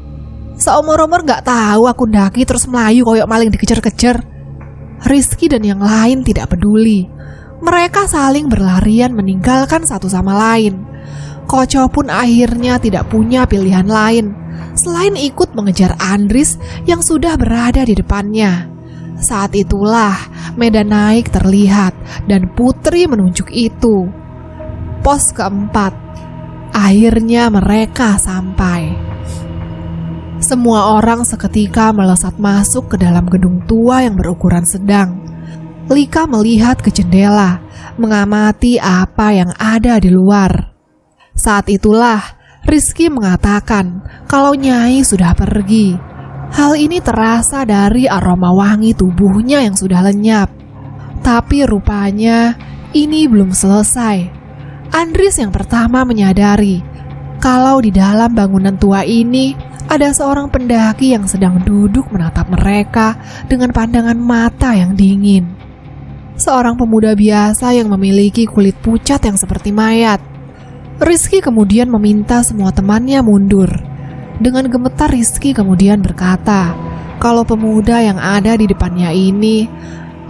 Seumur-umur gak tahu aku ndaki terus melayu koyok maling dikejar-kejar." Rizky dan yang lain tidak peduli. Mereka saling berlarian meninggalkan satu sama lain. Koco pun akhirnya tidak punya pilihan lain selain ikut mengejar Andris yang sudah berada di depannya. Saat itulah medan naik terlihat dan Putri menunjuk itu. Pos keempat. Akhirnya mereka sampai. Semua orang seketika melesat masuk ke dalam gedung tua yang berukuran sedang. Lika melihat ke jendela, mengamati apa yang ada di luar. Saat itulah Rizky mengatakan kalau Nyai sudah pergi. Hal ini terasa dari aroma wangi tubuhnya yang sudah lenyap. Tapi rupanya ini belum selesai. Andris yang pertama menyadari kalau di dalam bangunan tua ini ada seorang pendaki yang sedang duduk menatap mereka dengan pandangan mata yang dingin. Seorang pemuda biasa yang memiliki kulit pucat yang seperti mayat. Rizky kemudian meminta semua temannya mundur. Dengan gemetar Rizky kemudian berkata kalau pemuda yang ada di depannya ini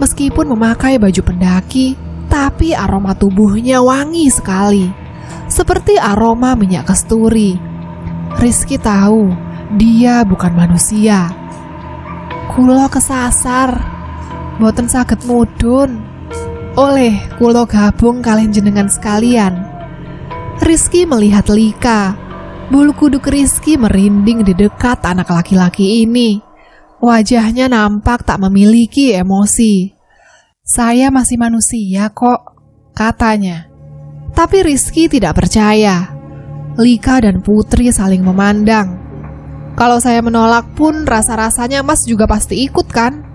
meskipun memakai baju pendaki, tapi aroma tubuhnya wangi sekali, seperti aroma minyak kasturi. Rizky tahu dia bukan manusia. "Kulo kesasar, boten saged mudhun. Oleh kulo gabung kalian jenengan sekalian." Rizky melihat Lika. Bulu kuduk Rizky merinding di dekat anak laki-laki ini. Wajahnya nampak tak memiliki emosi. "Saya masih manusia kok," katanya. Tapi Rizky tidak percaya. Lika dan Putri saling memandang. Kalau saya menolak pun rasa-rasanya Mas juga pasti ikut kan?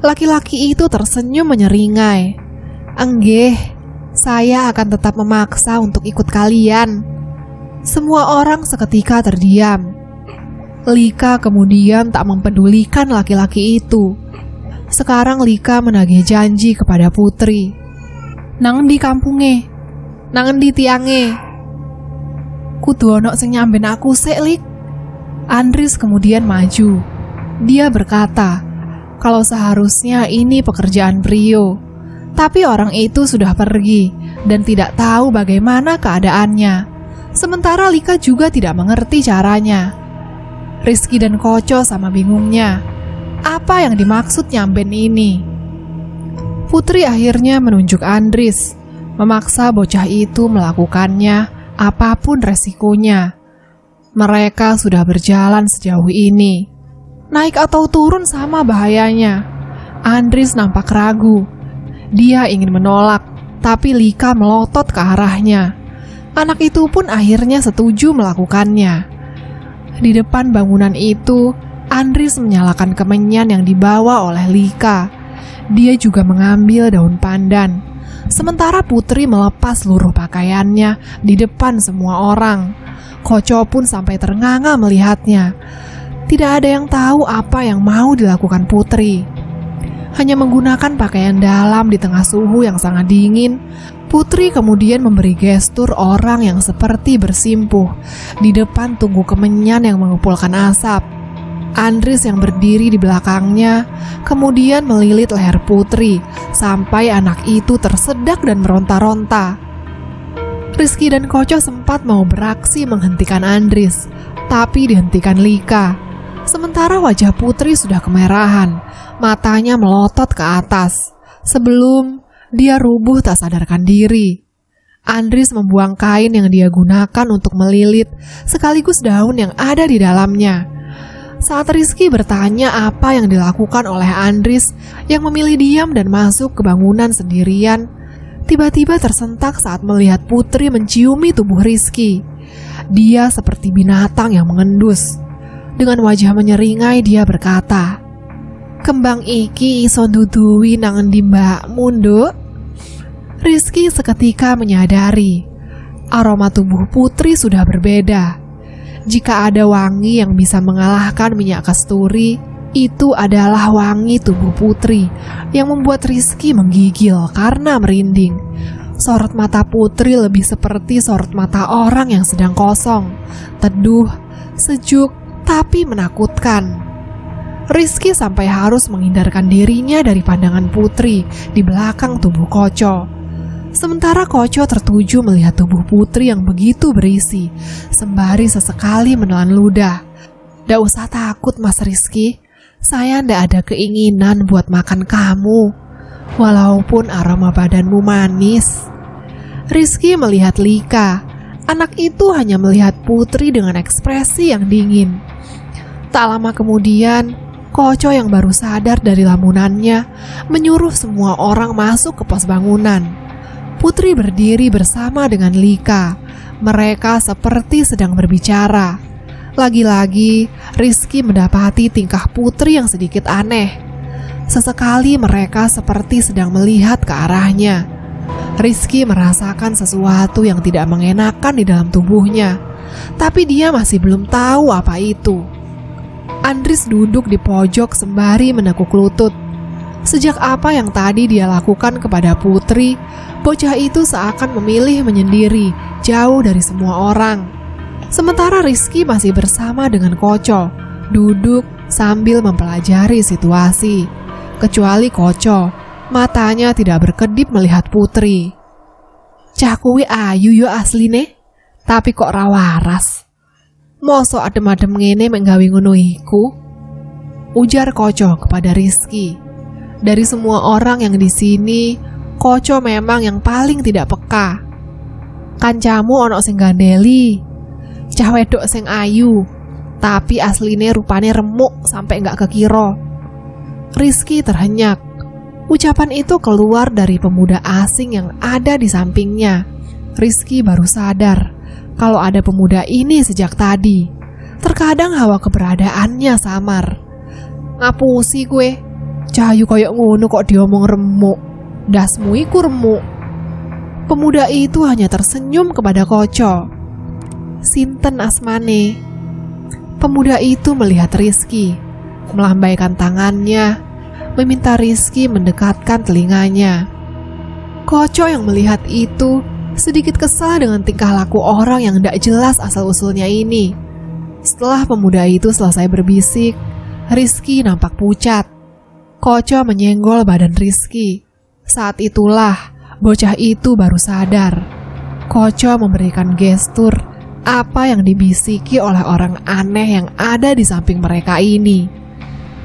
Laki-laki itu tersenyum menyeringai. Enggih, saya akan tetap memaksa untuk ikut kalian. Semua orang seketika terdiam. Lika kemudian tak mempedulikan laki-laki itu. Sekarang Lika menagih janji kepada Putri. Nang endi kampunge? Nang endi tiange? Kudu ono sing nyamben aku sik, Lik. Andries kemudian maju. Dia berkata, kalau seharusnya ini pekerjaan Prio. Tapi orang itu sudah pergi dan tidak tahu bagaimana keadaannya. Sementara Lika juga tidak mengerti caranya. Rizky dan Koco sama bingungnya. Apa yang dimaksud nyamben ini? Putri akhirnya menunjuk Andries, memaksa bocah itu melakukannya apapun resikonya. Mereka sudah berjalan sejauh ini. Naik atau turun sama bahayanya. Andries nampak ragu. Dia ingin menolak, tapi Lika melotot ke arahnya. Anak itu pun akhirnya setuju melakukannya. Di depan bangunan itu, Andries menyalakan kemenyan yang dibawa oleh Lika. Dia juga mengambil daun pandan. Sementara Putri melepas seluruh pakaiannya di depan semua orang. Koco pun sampai ternganga melihatnya. Tidak ada yang tahu apa yang mau dilakukan Putri. Hanya menggunakan pakaian dalam di tengah suhu yang sangat dingin, Putri kemudian memberi gestur orang yang seperti bersimpuh di depan tungku kemenyan yang mengepulkan asap. Andries yang berdiri di belakangnya kemudian melilit leher Putri sampai anak itu tersedak dan meronta-ronta. Rizky dan Koco sempat mau beraksi menghentikan Andries, tapi dihentikan Lika. Sementara wajah Putri sudah kemerahan, matanya melotot ke atas. Sebelum dia rubuh tak sadarkan diri. Andries membuang kain yang dia gunakan untuk melilit sekaligus daun yang ada di dalamnya. Saat Rizky bertanya apa yang dilakukan oleh Andries yang memilih diam dan masuk ke bangunan sendirian, tiba-tiba tersentak saat melihat Putri menciumi tubuh Rizky. Dia seperti binatang yang mengendus. Dengan wajah menyeringai dia berkata, "Kembang iki iso nduduhi nang endi mbakmu, Nduk?" Rizky seketika menyadari aroma tubuh Putri sudah berbeda. Jika ada wangi yang bisa mengalahkan minyak kasturi, itu adalah wangi tubuh Putri yang membuat Rizky menggigil karena merinding. Sorot mata Putri lebih seperti sorot mata orang yang sedang kosong, teduh, sejuk, tapi menakutkan. Rizky sampai harus menghindarkan dirinya dari pandangan Putri di belakang tubuh Koco. Sementara Koco tertuju melihat tubuh Putri yang begitu berisi, sembari sesekali menelan ludah. "Ndak usah takut, Mas Rizky. Saya ndak ada keinginan buat makan kamu, walaupun aroma badanmu manis." Rizky melihat Lika. Anak itu hanya melihat Putri dengan ekspresi yang dingin. Tak lama kemudian, Koco yang baru sadar dari lamunannya menyuruh semua orang masuk ke pos bangunan. Putri berdiri bersama dengan Lika. Mereka seperti sedang berbicara. Lagi-lagi, Rizky mendapati tingkah Putri yang sedikit aneh. Sesekali mereka seperti sedang melihat ke arahnya. Rizky merasakan sesuatu yang tidak mengenakan di dalam tubuhnya, tapi dia masih belum tahu apa itu. Andries duduk di pojok sembari menekuk lutut. Sejak apa yang tadi dia lakukan kepada Putri, bocah itu seakan memilih menyendiri, jauh dari semua orang. Sementara Rizky masih bersama dengan Koco, duduk sambil mempelajari situasi. Kecuali Koco, matanya tidak berkedip melihat Putri. "Cah kuwi ayu yo asline, tapi kok ra waras. Mosok adem-adem ngene mek gawe ngono iku?" ujar Koco kepada Rizky. Dari semua orang yang di sini, Koco memang yang paling tidak peka. "Kancamu ono sing gandeli, cah wedok sing ayu, tapi asline rupane remuk sampai nggak kekira." Rizky terhenyak. Ucapan itu keluar dari pemuda asing yang ada di sampingnya. Rizky baru sadar kalau ada pemuda ini sejak tadi. Terkadang hawa keberadaannya samar. Ngapusi gue, Cahayu koyok ngono kok diomong remuk. Dasmu iku remuk. Pemuda itu hanya tersenyum kepada Koco. Sinten asmane? Pemuda itu melihat Rizky, melambaikan tangannya, meminta Rizky mendekatkan telinganya. Koco yang melihat itu sedikit kesal dengan tingkah laku orang yang tidak jelas asal-usulnya ini. Setelah pemuda itu selesai berbisik, Rizky nampak pucat. Koco menyenggol badan Rizky. Saat itulah bocah itu baru sadar. Koco memberikan gestur apa yang dibisiki oleh orang aneh yang ada di samping mereka ini.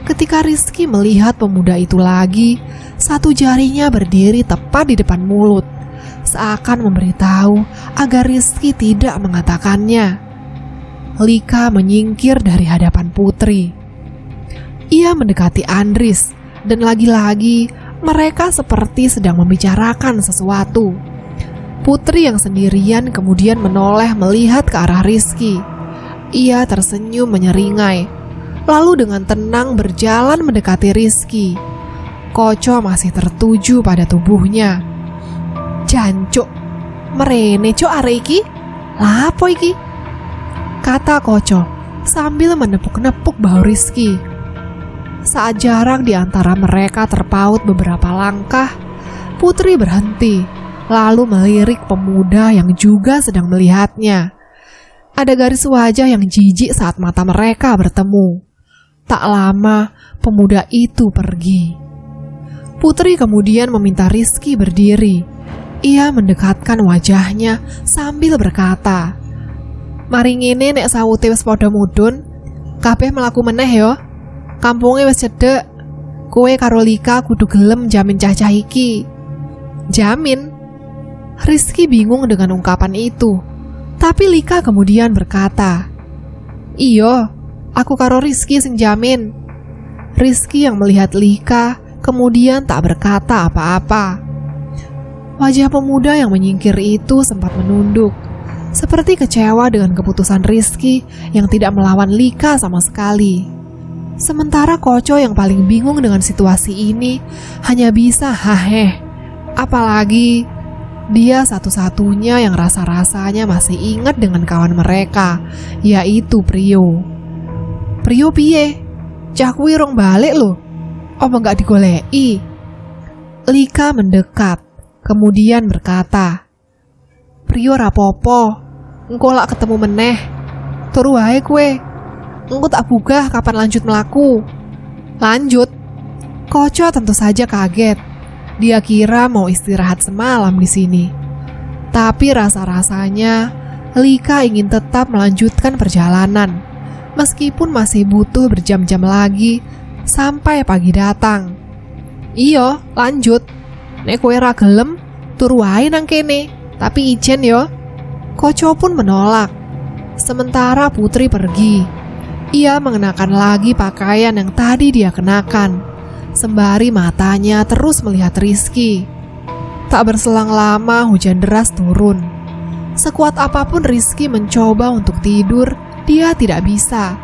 Ketika Rizky melihat pemuda itu lagi, satu jarinya berdiri tepat di depan mulut, seakan memberitahu agar Rizky tidak mengatakannya. Lika menyingkir dari hadapan Putri. Ia mendekati Andris, dan lagi-lagi mereka seperti sedang membicarakan sesuatu. Putri yang sendirian kemudian menoleh melihat ke arah Rizky. Ia tersenyum menyeringai, lalu dengan tenang berjalan mendekati Rizky. Koco masih tertuju pada tubuhnya. Jancuk, merene cok are iki? Lapo iki? Kata Koco sambil menepuk-nepuk bahu Rizky. Saat jarak di antara mereka terpaut beberapa langkah, Putri berhenti, lalu melirik pemuda yang juga sedang melihatnya. Ada garis wajah yang jijik saat mata mereka bertemu. Tak lama, pemuda itu pergi. Putri kemudian meminta Rizky berdiri. Ia mendekatkan wajahnya sambil berkata, "Mari ngene nek sawute wis padha mudhun, kabeh mlaku meneh yo. Kampunge wis cedhek. Kowe karo Lika kudu gelem jamin cah-cah iki." Jamin? Rizky bingung dengan ungkapan itu. Tapi Lika kemudian berkata, "Iyo, aku karo Rizky sing jamin." Rizky yang melihat Lika kemudian tak berkata apa-apa. Wajah pemuda yang menyingkir itu sempat menunduk, seperti kecewa dengan keputusan Rizky yang tidak melawan Lika sama sekali. Sementara Koco yang paling bingung dengan situasi ini hanya bisa haheh. Apalagi dia satu-satunya yang rasa-rasanya masih ingat dengan kawan mereka, yaitu Prio. "Prio piye? Cah kuwi rong balik loh. Apa gak digoleki?" Lika mendekat, kemudian berkata, "Prio rapopo, engko lak ketemu meneh. Turu wae kue. Engko tak bugah kapan lanjut melaku." "Lanjut?" Koco tentu saja kaget. Dia kira mau istirahat semalam di sini. Tapi rasa-rasanya Lika ingin tetap melanjutkan perjalanan, meskipun masih butuh berjam-jam lagi sampai pagi datang. "Iyo, lanjut. Nek kowe ra gelem, turu wae nang kene, tapi ijen yo." Koco pun menolak. Sementara Putri pergi. Ia mengenakan lagi pakaian yang tadi dia kenakan, sembari matanya terus melihat Rizky. Tak berselang lama hujan deras turun. Sekuat apapun Rizky mencoba untuk tidur, dia tidak bisa.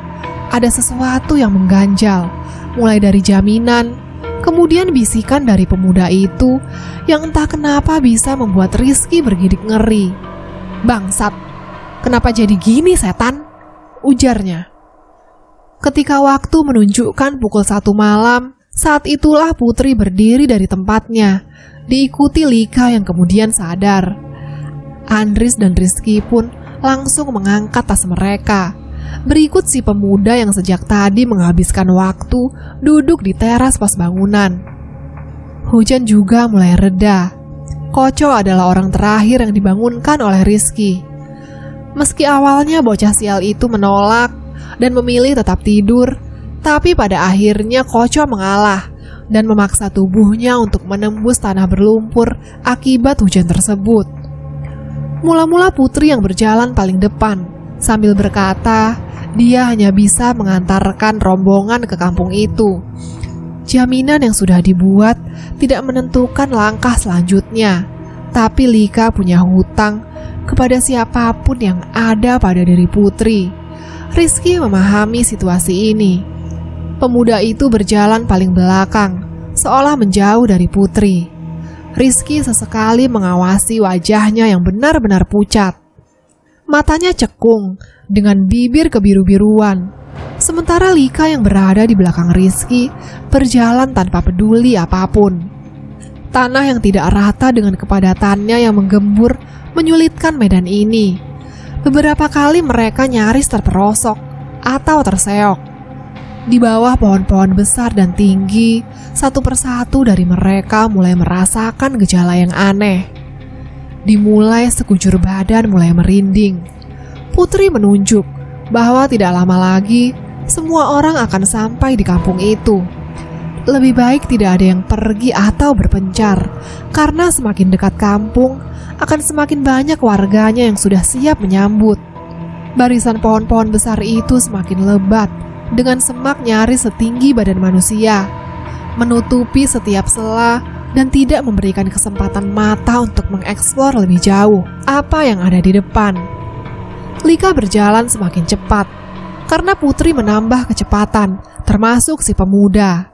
Ada sesuatu yang mengganjal, mulai dari jaminan, kemudian bisikan dari pemuda itu yang entah kenapa bisa membuat Rizky bergidik ngeri. "Bangsat, kenapa jadi gini setan?" ujarnya. Ketika waktu menunjukkan pukul 1 malam, saat itulah Putri berdiri dari tempatnya, diikuti Lika yang kemudian sadar. Andris dan Rizky pun langsung mengangkat tas mereka. Berikut si pemuda yang sejak tadi menghabiskan waktu duduk di teras pos bangunan. Hujan juga mulai reda. Koco adalah orang terakhir yang dibangunkan oleh Rizky. Meski awalnya bocah sial itu menolak dan memilih tetap tidur, tapi pada akhirnya Koco mengalah dan memaksa tubuhnya untuk menembus tanah berlumpur akibat hujan tersebut. Mula-mula Putri yang berjalan paling depan, sambil berkata dia hanya bisa mengantarkan rombongan ke kampung itu. Jaminan yang sudah dibuat tidak menentukan langkah selanjutnya, tapi Lika punya hutang kepada siapapun yang ada pada diri Putri. Rizky memahami situasi ini. Pemuda itu berjalan paling belakang, seolah menjauh dari Putri. Rizky sesekali mengawasi wajahnya yang benar-benar pucat. Matanya cekung dengan bibir kebiru-biruan. Sementara Lika yang berada di belakang Rizky berjalan tanpa peduli apapun. Tanah yang tidak rata dengan kepadatannya yang menggembur menyulitkan medan ini. Beberapa kali mereka nyaris terperosok atau terseok. Di bawah pohon-pohon besar dan tinggi, satu persatu dari mereka mulai merasakan gejala yang aneh. Dimulai sekujur badan mulai merinding. Putri menunjuk bahwa tidak lama lagi semua orang akan sampai di kampung itu. Lebih baik tidak ada yang pergi atau berpencar, karena semakin dekat kampung akan semakin banyak warganya yang sudah siap menyambut. Barisan pohon-pohon besar itu semakin lebat, dengan semak nyaris setinggi badan manusia, menutupi setiap sela dan tidak memberikan kesempatan mata untuk mengeksplor lebih jauh apa yang ada di depan. Lika berjalan semakin cepat, karena Putri menambah kecepatan, termasuk si pemuda.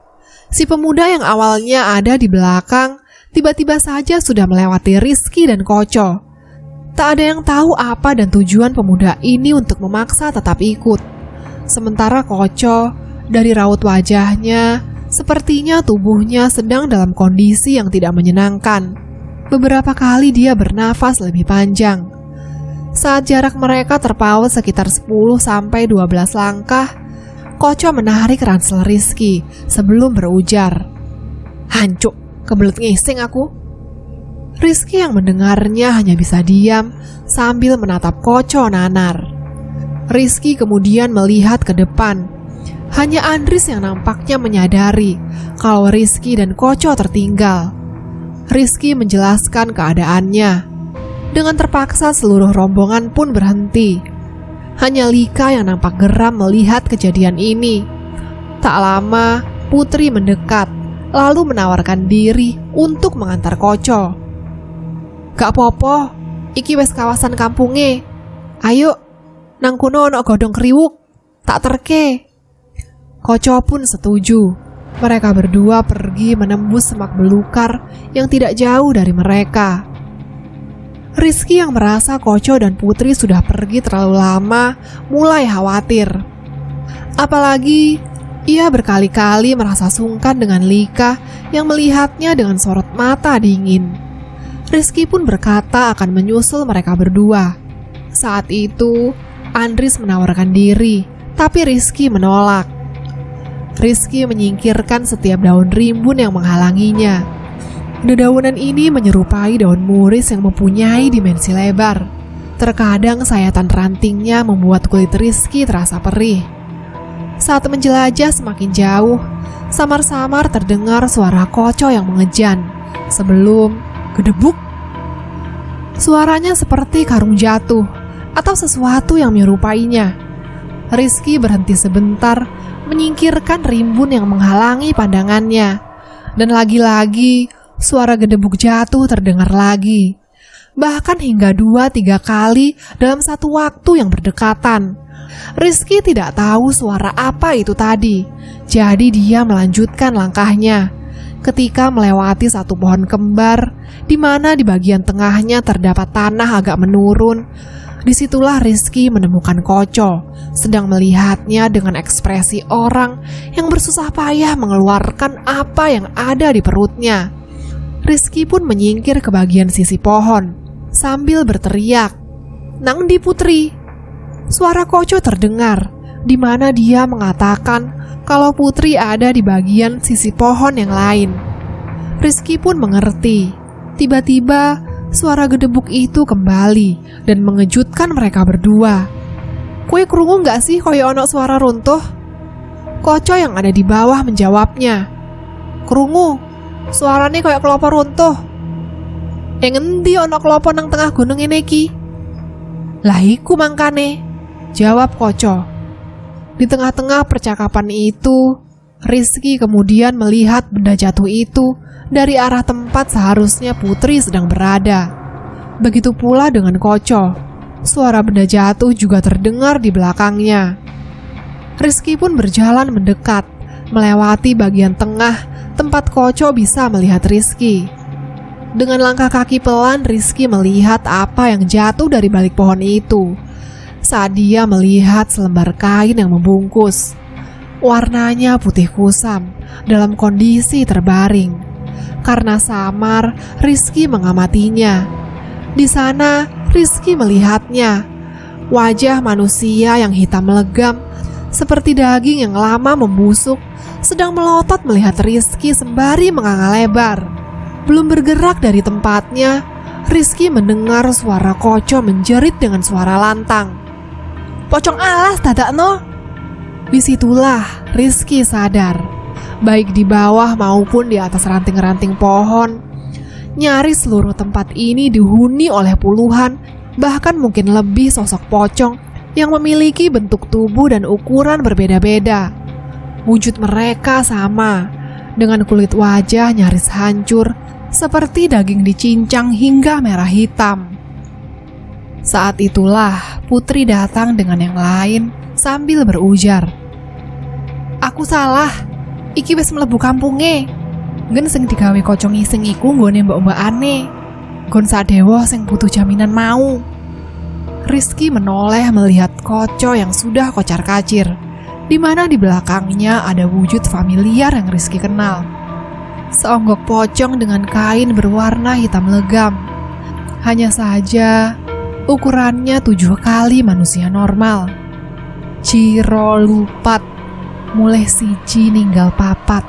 Si pemuda yang awalnya ada di belakang, tiba-tiba saja sudah melewati Rizky dan Koco. Tak ada yang tahu apa dan tujuan pemuda ini untuk memaksa tetap ikut. Sementara Koco, dari raut wajahnya, sepertinya tubuhnya sedang dalam kondisi yang tidak menyenangkan. Beberapa kali dia bernafas lebih panjang. Saat jarak mereka terpaut sekitar 10-12 langkah, Koco menarik ransel Rizky sebelum berujar, "Hancuk, kebelet ngising aku." Rizky yang mendengarnya hanya bisa diam sambil menatap Koco nanar. Rizky kemudian melihat ke depan. Hanya Andris yang nampaknya menyadari kalau Rizky dan Koco tertinggal. Rizky menjelaskan keadaannya. Dengan terpaksa seluruh rombongan pun berhenti. Hanya Lika yang nampak geram melihat kejadian ini. Tak lama, Putri mendekat, lalu menawarkan diri untuk mengantar Koco. "Gak popo, iki wes kawasan kampunge. Ayo, nang kuno ono godhong kriwuk, tak terke." Koco pun setuju. Mereka berdua pergi menembus semak belukar yang tidak jauh dari mereka. Rizky yang merasa Koco dan Putri sudah pergi terlalu lama mulai khawatir. Apalagi ia berkali-kali merasa sungkan dengan Lika yang melihatnya dengan sorot mata dingin. Rizky pun berkata akan menyusul mereka berdua. Saat itu Andris menawarkan diri, tapi Rizky menolak. Rizky menyingkirkan setiap daun rimbun yang menghalanginya. Dedaunan ini menyerupai daun muris yang mempunyai dimensi lebar. Terkadang sayatan rantingnya membuat kulit Rizky terasa perih. Saat menjelajah semakin jauh, samar-samar terdengar suara Koco yang mengejan. Sebelum gedebuk, suaranya seperti karung jatuh atau sesuatu yang menyerupainya. Rizky berhenti sebentar, menyingkirkan rimbun yang menghalangi pandangannya. Dan lagi-lagi suara gedebuk jatuh terdengar lagi, bahkan hingga 2-3 kali dalam satu waktu yang berdekatan. Rizky tidak tahu suara apa itu tadi, jadi dia melanjutkan langkahnya. Ketika melewati satu pohon kembar, di mana di bagian tengahnya terdapat tanah agak menurun, disitulah Rizky menemukan Koco, sedang melihatnya dengan ekspresi orang yang bersusah payah mengeluarkan apa yang ada di perutnya. Rizky pun menyingkir ke bagian sisi pohon sambil berteriak, "Nang di Putri!" Suara Koco terdengar, di mana dia mengatakan kalau Putri ada di bagian sisi pohon yang lain. Rizky pun mengerti. Tiba-tiba suara gedebuk itu kembali dan mengejutkan mereka berdua. "Kue krungu gak sih koyo ono suara runtuh?" Koco yang ada di bawah menjawabnya, "Krungu. Suarane kayak kelopo runtuh." "Yang ngendi ono kelopo nang tengah gunung ini ki?" "Lah iku mangkane," jawab Koco. Di tengah-tengah percakapan itu, Rizky kemudian melihat benda jatuh itu dari arah tempat seharusnya Putri sedang berada. Begitu pula dengan Koco. Suara benda jatuh juga terdengar di belakangnya. Rizky pun berjalan mendekat, melewati bagian tengah tempat Koco bisa melihat Rizky. Dengan langkah kaki pelan, Rizky melihat apa yang jatuh dari balik pohon itu. Saat dia melihat selembar kain yang membungkus, warnanya putih kusam dalam kondisi terbaring. Karena samar, Rizky mengamatinya. Di sana, Rizky melihatnya. Wajah manusia yang hitam legam, seperti daging yang lama membusuk, sedang melotot melihat Rizky sembari menganga lebar. Belum bergerak dari tempatnya, Rizky mendengar suara Koco menjerit dengan suara lantang. "Pocong alas dadakno." Disitulah Rizky sadar, baik di bawah maupun di atas ranting-ranting pohon, nyaris seluruh tempat ini dihuni oleh puluhan, bahkan mungkin lebih sosok pocong yang memiliki bentuk tubuh dan ukuran berbeda-beda. Wujud mereka sama, dengan kulit wajah nyaris hancur, seperti daging dicincang hingga merah hitam. Saat itulah Putri datang dengan yang lain sambil berujar, "Aku salah, iki wis mlebu kampunge. Nggen sing digawe Koco ngising iku nggone mbok-mbokane. Nggon sadewa sing butuh jaminan mau." Rizky menoleh melihat Koco yang sudah kocar-kacir, di mana di belakangnya ada wujud familiar yang Rizky kenal. Seonggok pocong dengan kain berwarna hitam legam. Hanya saja ukurannya 7 kali manusia normal. Ciro lupat, mulai siji ninggal papat.